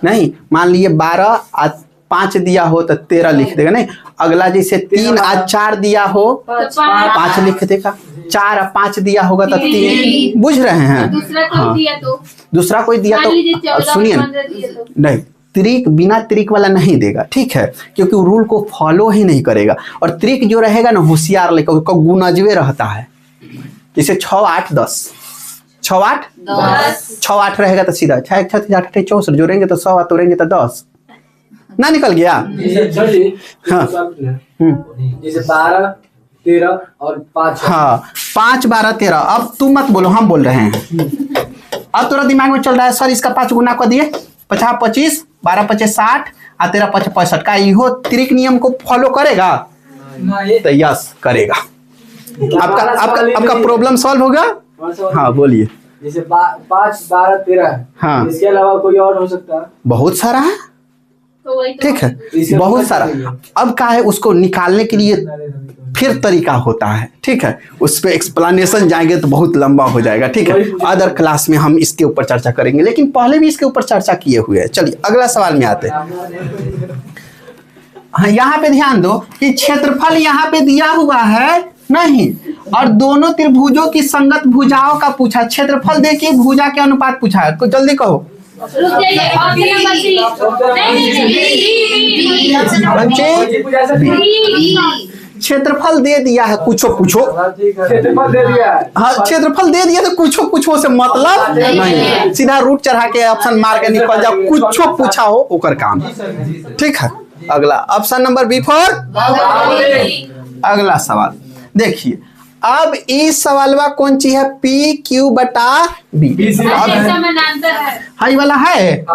नहीं मान लीजिए 12 और 5 दिया हो तो 13 लिख देगा, नहीं अगला जैसे 3 और 4 दिया हो 5 लिख देगा, 4 और 5 दिया होगा तो 3। बुझ रहे हैं? दूसरा कोई दिया तो सुनिए नहीं, त्रिक बिना त्रिक वाला नहीं देगा, ठीक है, क्योंकि रूल को फॉलो ही नहीं करेगा। और त्रिक जो रहेगा ना होशियार लेकर उसका गुणजवे रहता है, जैसे 6 8 10, 6 8 10, 6 8 रहेगा तो सीधा 6 1 6 8 64 जोड़ेंगे तो 100 तोड़ेंगे तो 10 ना निकल गया। हाँ जैसे 12 13 और 5, हाँ 5 12 13। अब तुम मत बोलो, हम बोल रहे हैं। अब तेरा दिमाग में चल रहा है सर इसका 5 गुना कर दिए, 50 25 12 25 60 और 13 5 65 का इहो त्रिक नियम को फॉलो करेगा तो यस करेगा। आपका प्रॉब्लम सॉल्व हो गया। हाँ बोलिए। जैसे 5, 12, 13 हाँ। इसके अलावा कोई और हो सकता है? बहुत सारा है, तो वही तो ठीक है, बहुत सारा। अब क्या है, उसको निकालने के लिए फिर तरीका होता है, ठीक है, उस पर एक्सप्लेनेशन जाएंगे तो बहुत लंबा हो जाएगा, ठीक है, अदर क्लास में हम इसके ऊपर चर्चा करेंगे, लेकिन पहले भी इसके ऊपर चर्चा किए हुए हैं। चलिए अगला सवाल में आते हैं। हाँ, यहाँ पे ध्यान दो कि क्षेत्रफल यहाँ पे दिया हुआ है नहीं, और दोनों त्रिभुजों की संगत भुजाओं का पूछा। क्षेत्रफल देखिए, भुजा के अनुपात पूछा है, तो जल्दी कहो। रुक जाइए, ऑप्शन नंबर 3। नहीं, क्षेत्रफल दे दिया है, कुछो पूछो। क्षेत्रफल दे दिया है। हाँ, क्षेत्रफल दे दिया तो कुछो पूछो से मतलब नहीं, सीधा रूट चढ़ा के ऑप्शन मार के निकल जाओ, कुछो पूछा हो ओकर काम, ठीक है। अगला ऑप्शन नंबर B4। अगला सवाल देखिए, अब इस सवालवा कौन चीज है, PQ/B। समानांतर है। हाई वाला है,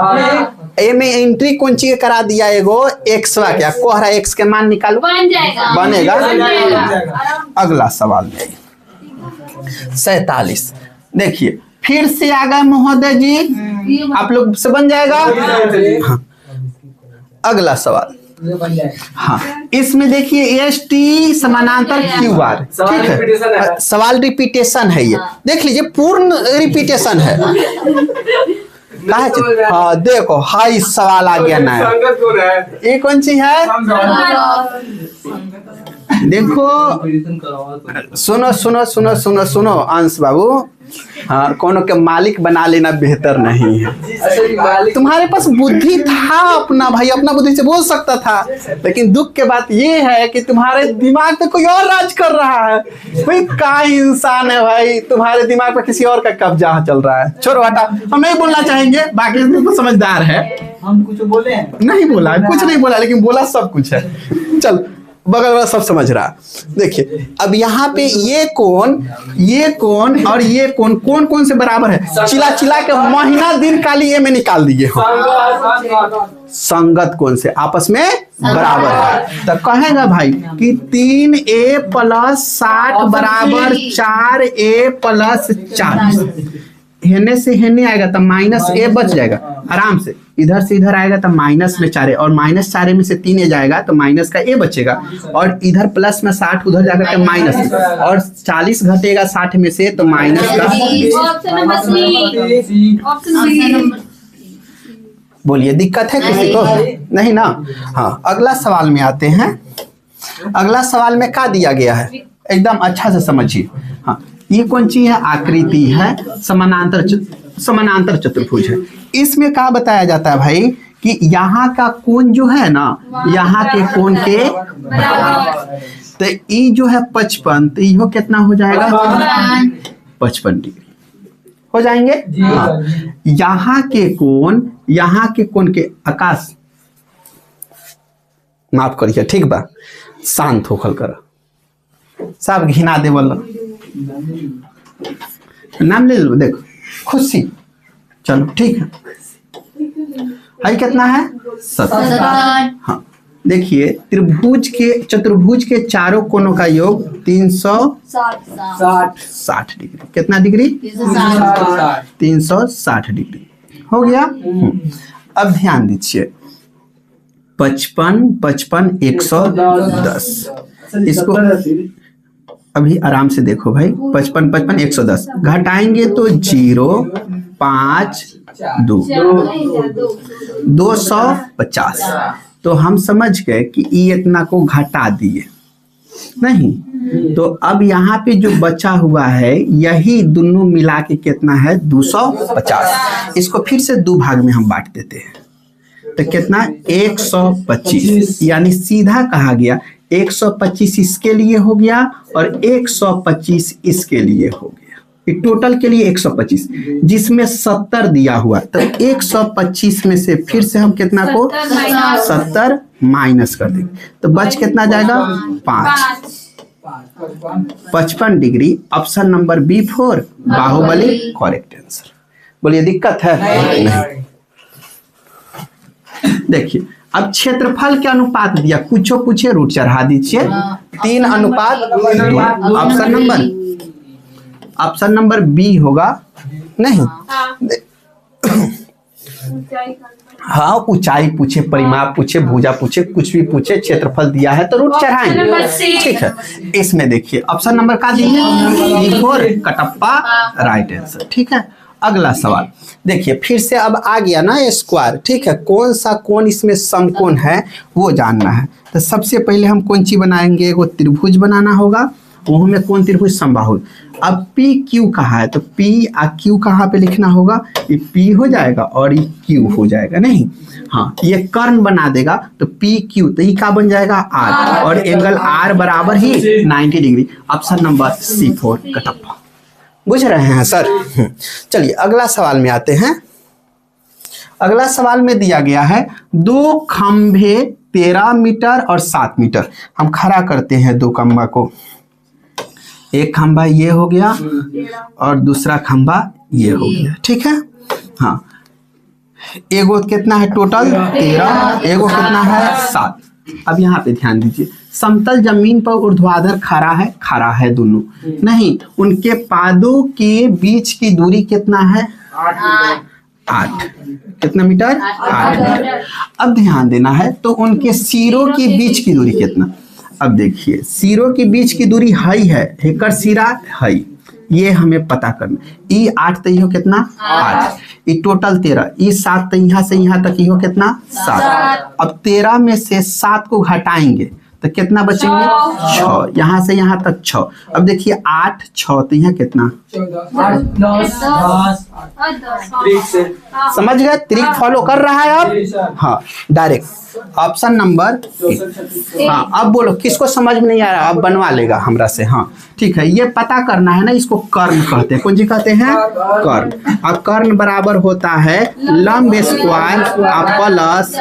ए में एंट्री कौन चीज करा दिया, एगो x वा क्या कोहरा x के मान निकालो, बन जाएगा, बनेगा। बन जाएगा। अगला सवाल 47 देखिए, फिर से आ गए महोदय जी, आप लोग से बन जाएगा। हाँ। अगला सवाल, हाँ, इसमें देखिए ST समानांतर QR, ठीक है, सवाल रिपीटेशन है, ये देख लीजिए, पूर्ण रिपीटेशन है। हाँ देखो, हाई सवाल आ गया ना, ये कौन सी है, देखो, सुनो सुनो सुनो सुनो सुनो अंश बाबू, हाँ, कोनो के मालिक बना लेना बेहतर नहीं है। तुम्हारे पास बुद्धि था अपना, भाई अपना बुद्धि से बोल सकता था, लेकिन दुख के बात ये है कि तुम्हारे दिमाग पे कोई और राज कर रहा है। भाई क्या इंसान है भाई, तुम्हारे दिमाग पे किसी और का कब्जा चल रहा है। छोड़ो हटा, हम नहीं बोलना चाहेंगे, बाकी तो समझदार है। हम कुछ बोले हैं? नहीं बोला, कुछ नहीं बोला, लेकिन बोला सब कुछ है। चल, बगल वाला सब समझ रहा। देखिए अब यहाँ पे ये कौन और ये कौन कौन से बराबर है, चिला चिला के महीना दिन काली ये में निकाल दिए हो। संगत कौन से आपस में बराबर है, तो कहेगा भाई कि 3A + 60 बराबर 4A + 40। हेने से हेने आएगा तो -A बच जाएगा आराम से, इधर से इधर आएगा तो माइनस में 4A, और -4A में से 3A जाएगा तो माइनस का A बचेगा, और इधर प्लस में 60 उधर जाकर के माइनस, और 40 घटेगा 60 में से तो माइनस का। Option number C। ऑप्शन बोलिए, दिक्कत है किसी को? नहीं ना। हाँ, अगला सवाल में आते हैं। अगला सवाल में क्या दिया गया है, एकदम अच्छा से समझिए। हाँ, ये कौन सी है, आकृति है, समानांतर चतुर्भुज है। इसमें क्या बताया जाता है भाई कि यहाँ का कोण जो है ना, यहाँ के कोण के बराबर, तो ये जो है 55, तो यो कितना हो जाएगा, 55 डिग्री हो जाएंगे। हाँ, यहाँ के कोण के आकाश, माफ करिए, ठीक बा, शांत होकर कर, सब घिना दे बोल, नाम ले लो, देखो खुशी, चलो ठीक है। हाई कितना है, 70। हाँ, देखिए चतुर्भुज के चारों कोणों का योग 360 डिग्री, कितना डिग्री, 360 डिग्री हो गया। अब ध्यान दीजिए, 55 55 110, इसको अभी आराम से देखो भाई, 55 55 110 घटाएंगे तो 0 5 2 250। तो हम समझ गए कि ये इतना को घटा दिए नहीं, तो अब यहाँ पे जो बचा हुआ है यही दोनों मिला के कितना है, 250। इसको फिर से 2 भाग में हम बांट देते हैं, तो कितना, 125, यानी सीधा कहा गया 125 इसके लिए हो गया और 125 इसके लिए हो गया। टोटल के लिए 125, जिसमें 70 दिया हुआ, तो 125 में से फिर से हम कितना को 70 माइनस कर देंगे, तो बच कितना जाएगा, 5। 55 degree. Option number B4 Baahubali correct answer. बोलिए, दिक्कत है? नहीं। देखिए अब क्षेत्रफल के अनुपात दिया, कुछ पूछे रूट चढ़ा दीजिए, 3:2। Option number option number B होगा। नहीं हाँ, ऊंचाई पूछे, परिमाप पूछे, भुजा पूछे, कुछ भी पूछे, क्षेत्रफल दिया है तो रूट चढ़ाएंगे। ठीक है, इसमें देखिए ऑप्शन नंबर का दिए E4 कटप्पा राइट आंसर। ठीक है, अगला सवाल देखिए, फिर से अब आ गया ना स्क्वायर। ठीक है, कौन सा कोण इसमें समकोण है वो जानना है। तो सबसे पहले हम कौन सी बनाएंगे, एगो त्रिभुज बनाना होगा, वो में कौन त्रिभुज समबाहु। अब पी क्यू कहाँ है, तो पी आ क्यू कहाँ पे लिखना होगा, ये पी हो जाएगा और ये क्यू हो जाएगा। नहीं हाँ, ये कर्ण बना देगा तो पी क्यू, तो ये क्या बन जाएगा आर, और एंगल आर बराबर ही 90 डिग्री। Option number C4 Kattappa. बुझ रहे हैं सर? चलिए अगला सवाल में आते हैं। अगला सवाल में दिया गया है 2 खंभे 13 मीटर और 7 मीटर। हम खड़ा करते हैं 2 खंभा को, एक खंभा ये हो गया और दूसरा खंभा ये हो गया। ठीक है, हाँ, एगो कितना है टोटल 13, एगो कितना है 7। अब यहाँ पे ध्यान दीजिए, समतल जमीन पर ऊर्ध्वाधर खड़ा है दोनों। नहीं, उनके पादों के बीच की दूरी कितना है 8। कितना मीटर 8 मीटर। अब ध्यान देना है, तो उनके सिरों के बीच की दूरी कितना। अब देखिए, सिरों के बीच की दूरी हाई है, हेकर सिरा हाई, ये हमें पता करना। ई 8 तो यो कितना 8, ई टोटल 13, ई 7 तो यहाँ से यहाँ तक यो कितना 7। अब 13 में से 7 को घटाएंगे तो कितना बचेंगे 6, यहाँ से यहाँ तक 6। अब देखिए 8 6 तो यहाँ कितना 10 समझ गए, त्रिक फॉलो कर रहा है अब। हाँ डायरेक्ट ऑप्शन नंबर। हाँ अब बोलो किसको समझ में नहीं आ रहा, अब बनवा लेगा हमरा से। हाँ ठीक है, ये पता करना है ना, इसको कर्ण कहते हैं। कौन जी कहते हैं कर्ण। अब कर्ण बराबर होता है लंब स्क्वायर प्लस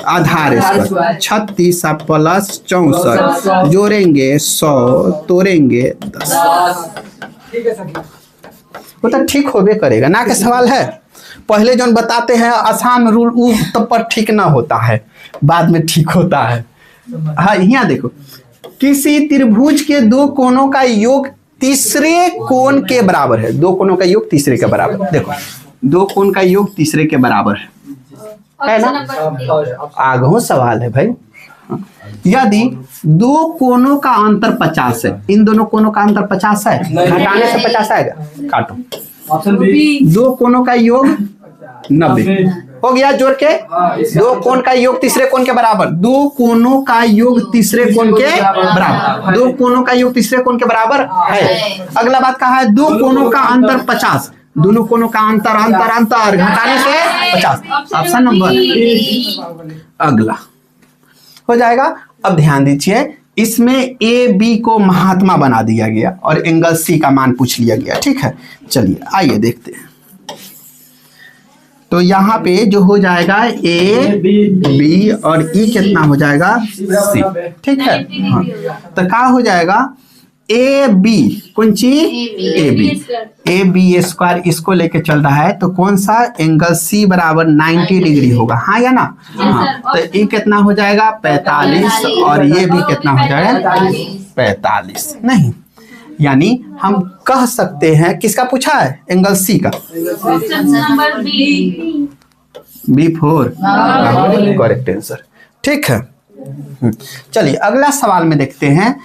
आधार स्क्वायर। 36 प्लस 64 जोड़ेंगे 100 तोड़ेंगे 10। वो तो ठीक होबे करेगा ना। के सवाल है पहले जो बताते हैं आसान रूल वो तब पर ठीक ना होता है, बाद में ठीक होता है। हाँ यहाँ देखो, किसी त्रिभुज के 2 कोणों का योग तीसरे कोण के बराबर है। 2 कोणों का योग तीसरे के बराबर। देखो 2 कोण का योग तीसरे के बराबर है ना। आगे सवाल है भाई, यदि 2 कोणों का अंतर 50 है, इन दोनों कोणों का अंतर 50 है, घटाने से 50 आएगा, काटो। ऑप्शन बी 2 कोणों का योग 90 हो गया, जोड़ के 2 कोण का योग तीसरे कोण के बराबर। 2 कोणों का योग तीसरे कोण के बराबर, 2 कोणों का योग तीसरे कोण के बराबर है। अगला बात कहा है 2 कोणों का अंतर 50, दोनों कोणों का अंतर अंतर अंतर घटाने से 50। ऑप्शन नंबर अगला हो जाएगा। अब ध्यान दीजिए, इसमें ए बी को महात्मा बना दिया गया और एंगल सी का मान पूछ लिया गया। ठीक है, चलिए आइए देखते हैं। तो यहाँ पे जो हो जाएगा ए बी और ई कितना हो जाएगा सी। ठीक है, हाँ, तो क्या हो जाएगा ए बी कौन सी ए बी स्क्वायर इसको लेके चल रहा है, तो कौन सा एंगल सी बराबर 90 डिग्री होगा। हाँ या ना। हाँ, तो ये कितना हो जाएगा 45 और ये भी कितना हो जाएगा 45। नहीं, यानी हम कह सकते हैं किसका पूछा है एंगल सी का, B4 करेक्ट आंसर। ठीक है, चलिए अगला सवाल में देखते हैं।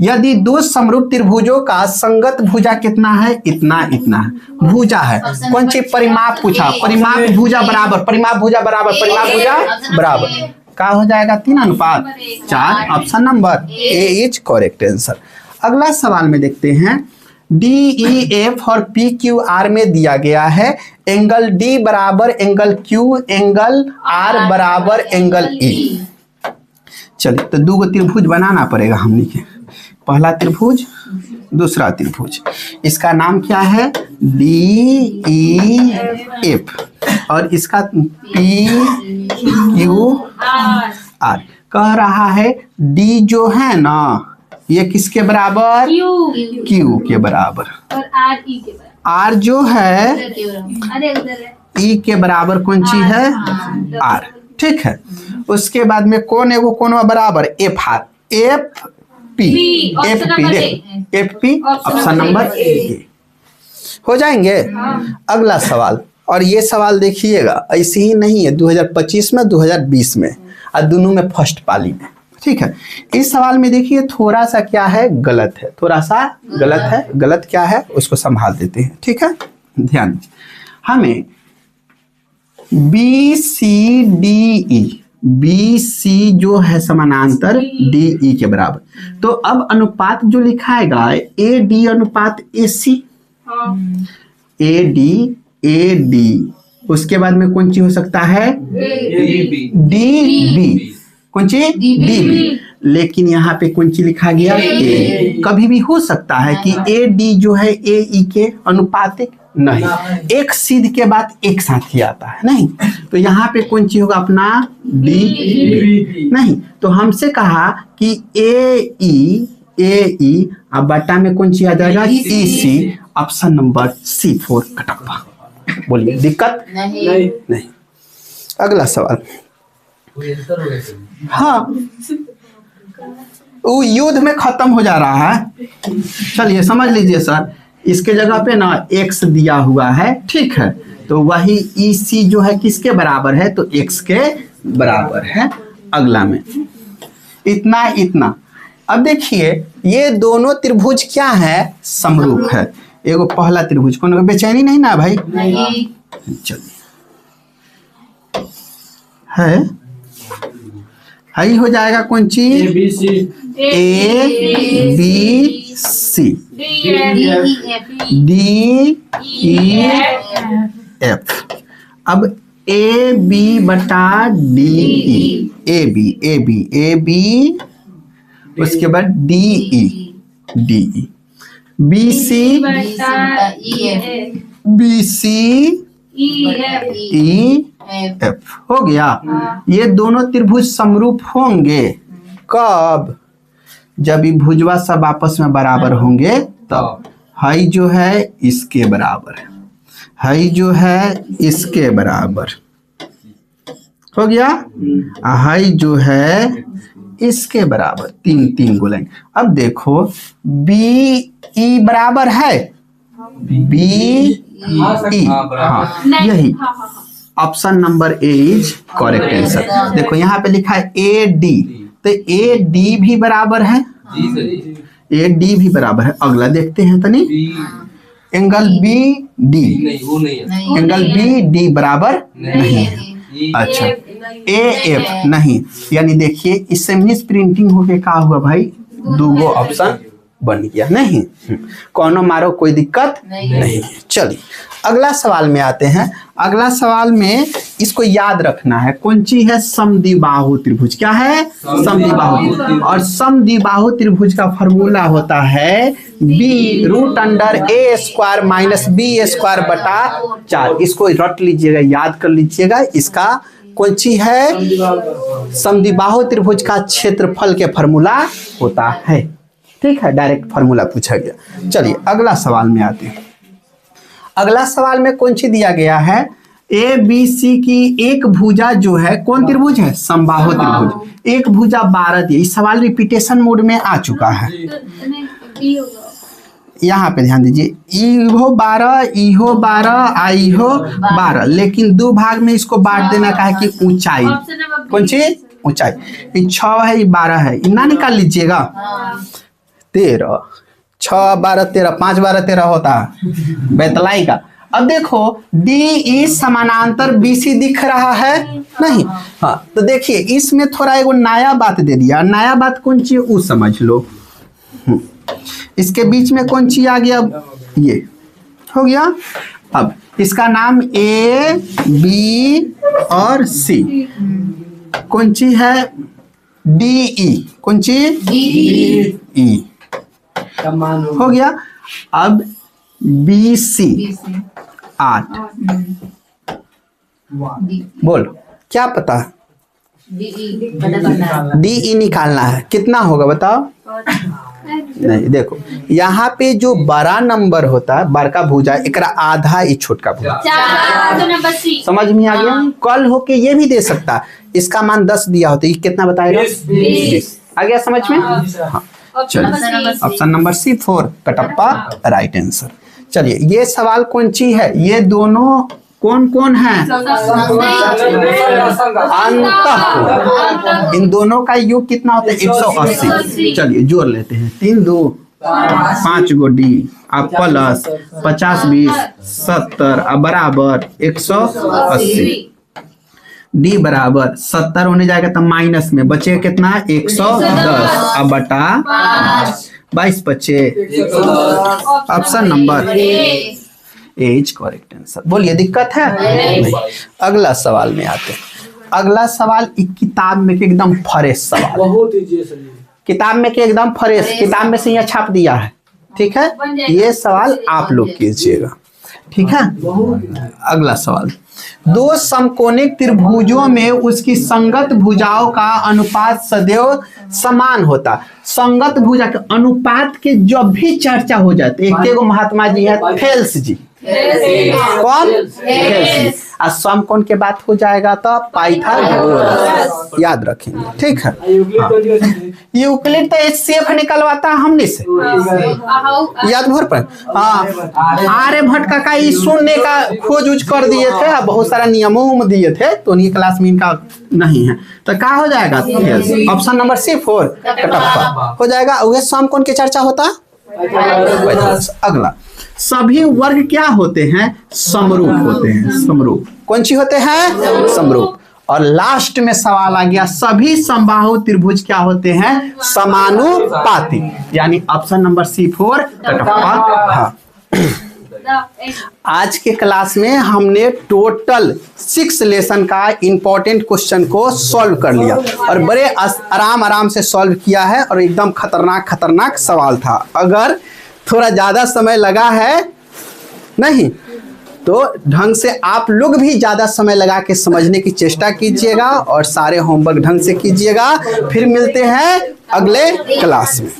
यदि 2 समरूप त्रिभुजों का संगत भुजा कितना है, इतना इतना है भुजा है। कौन सी परिमाप पूछा, परिमाप भुजा बराबर, परिमाप भुजा बराबर, परिमाप भुजा बराबर क्या हो जाएगा 3:4। Option number A is correct answer. अगला सवाल में देखते हैं। DEF और PQR में दिया गया है एंगल D बराबर एंगल Q, एंगल R बराबर एंगल E। चलिए तो 2 त्रिभुज बनाना पड़ेगा हमने के। पहला त्रिभुज, दूसरा त्रिभुज, इसका नाम क्या है DEF और इसका PQR। कह रहा है D जो है ना ये किसके बराबर Q के बराबर और R E के बराबर। R जो है E के बराबर कौन सी है R। ठीक है, उसके बाद में कौन है वो कौन बराबर FR। F P, P, F option P, number देखो F P Option option number number A हो जाएंगे। अगला सवाल, और ये सवाल देखिएगा ऐसे ही नहीं है, 2025 में 2020 में और दोनों में फर्स्ट पाली में, ठीक है। इस सवाल में देखिए थोड़ा सा क्या है गलत है, थोड़ा सा गलत है, गलत क्या है उसको संभाल देते हैं, ठीक है। ध्यान दीजिए, हमें B C D E, B C जो है समानांतर डी ई के बराबर, तो अब अनुपात जो लिखाएगा ए डी अनुपात ए सी, ए डी, उसके बाद में कौन सी हो सकता है डी बी, कौन सी डी बी, लेकिन यहाँ पे कौन सी लिखा गया ए। कभी भी हो सकता है कि ए डी जो है ए ई के अनुपातिक नहीं, एक सिद्ध के बाद एक साथ ही आता है नहीं, तो यहाँ पे कौन सी होगा अपना डी नहीं, तो हमसे कहा कि ए ई अब बटा में कौन सी आ जाएगा ई सी, ऑप्शन नंबर C4 कटप्पा। बोलिए दिक्कत नहीं। अगला सवाल, हाँ वो युद्ध में खत्म हो जा रहा है, चलिए समझ लीजिए सर, इसके जगह पे ना x दिया हुआ है, ठीक है, तो वही ई सी जो है किसके बराबर है, तो x के बराबर है। अगला में इतना, अब देखिए ये दोनों त्रिभुज क्या है, समरूप है। एगो पहला त्रिभुज, कौन बेचैनी नहीं ना भाई, चलिए है हो जाएगा कौन सी A B C D E F. अब ए बी बटा डी ई, ए बी उसके बाद D E, B C E F हो गया। ये दोनों त्रिभुज समरूप होंगे कब, जब ये भुजवा सब आपस में बराबर होंगे तब। हाई जो है इसके बराबर, हाई जो है इसके बराबर हो गया, हाई जो है इसके बराबर, तीन गुलेंगे। अब देखो बी ई बराबर है, बी ई, हाँ यही option number A is correct answer. देखो यहाँ पे लिखा है ए डी, तो ए डी भी बराबर है, ए डी भी बराबर है। अगला देखते हैं तनी, angle B D, angle B D बराबर नहीं, अच्छा ए एफ नहीं, यानी देखिए इससे मिस प्रिंटिंग होके क्या हुआ भाई, दूगो ऑप्शन बन गया नहीं, कौनो मारो कोई दिक्कत नहीं। चलिए अगला सवाल में आते हैं। अगला सवाल में इसको याद रखना है, कौन सी है, समद्विबाहु त्रिभुज। क्या है, समद्विबाहु, और समद्विबाहु त्रिभुज का फॉर्मूला होता है b√a² माइनस b² बटा 4। इसको रट लीजिएगा, याद कर लीजिएगा। इसका कौन सी है, समद्विबाहु त्रिभुज का क्षेत्रफल के फॉर्मूला होता है, ठीक है, डायरेक्ट फॉर्मूला पूछा गया। चलिए अगला सवाल में आते हैं। अगला सवाल में कौन सी दिया गया है, ए बी सी की एक भुजा जो है, कौन त्रिभुज है, समबाहु त्रिभुज, एक भुजा 12 दी। इस सवाल रिपीटेशन मोड में आ चुका है, यहाँ पे ध्यान दीजिए, इहो 12, इहो 12, इहो 12, लेकिन दो भाग में इसको बांट देना का है कि ऊंचाई, कौन सी ऊंचाई, ये 6 है, ये 12 है, इतना निकाल लीजिएगा, 13, 6 12 13, 5 12 13 होता है बेतलाई का। अब देखो डी ई समानांतर बी सी दिख रहा है नहीं, हाँ तो देखिए इसमें थोड़ा एगो नया बात दे दिया। नया बात कौन सी है वो समझ लो, इसके बीच में कौन सी आ गया, ये हो गया। अब इसका नाम ए बी और सी, कौन सी है, डी ई, कौन सी ई हो गया। अब बी सी 8, बोलो क्या पता, डी ई निकालना है, कितना होगा बताओ। नहीं देखो यहाँ पे जो बड़ा नंबर होता है, बड़का भुजा, एकरा आधा ही छोटका भुजा, समझ में आ गया। कल होके ये भी दे सकता, इसका मान 10 दिया होता, ये कितना बताएगा, 20। आ गया समझ में, हाँ। चलिए option number C 4 Kattappa right answer. चलिए ये सवाल कौन सी है, ये दोनों कौन कौन है, अंतः। इन दोनों का योग कितना होता है 180। चलिए जोड़ लेते हैं 3 2 5 गो डी अब प्लस 50 20 70 अब बराबर 180। डी बराबर 70 होने जाएगा तो माइनस में बचेगा कितना 110 अब बटा 22 बचे ऑप्शन नंबर एज करेक्ट आंसर। बोलिए दिक्कत है नहीं। अगला सवाल में आते हैं। अगला सवाल एक किताब में के एकदम फ्रेश सवाल, बहुत इजी है। किताब में के एकदम फ्रेश, किताब में से यहाँ छाप दिया है, ठीक है। ये सवाल आप लोग कीजिएगा, ठीक है। अगला सवाल, दो समकोणिक त्रिभुजों में उसकी संगत भुजाओं का अनुपात सदैव समान होता। संगत भुजा के अनुपात के जब भी चर्चा हो जाती है, एक महात्मा जी है थेल्स जी, कौन थेल्स जी, और समकोण के बात हो जाएगा तो पाइथागोरस, याद रखेंगे, ठीक है। यूक्लिड तो सेफ निकलवाता है हमने से, याद भर पर। हाँ आर्यभट्ट का ये शून्य का खोज उज कर दिए थे, बहुत सारा नियमों दिए थे, तो उन्हीं क्लास में इनका नहीं है, तो क्या हो जाएगा ऑप्शन नंबर सी 4 कटप्पा हो जाएगा। वह समकोण की चर्चा होता। अगला, सभी वर्ग क्या होते हैं, समरूप होते हैं, समरूप कौन सी होते हैं, समरूप। और लास्ट में सवाल आ गया, सभी समबाहु त्रिभुज क्या होते हैं, समानुपाती, यानी ऑप्शन नंबर सी 4 कटप्पा। हाँ आज के क्लास में हमने टोटल 6 लेसन का इंपॉर्टेंट क्वेश्चन को सॉल्व कर लिया और बड़े आराम से सॉल्व किया है, और एकदम खतरनाक सवाल था। अगर थोड़ा ज़्यादा समय लगा है नहीं तो ढंग से आप लोग भी ज़्यादा समय लगा के समझने की चेष्टा कीजिएगा और सारे होमवर्क ढंग से कीजिएगा। फिर मिलते हैं अगले क्लास में।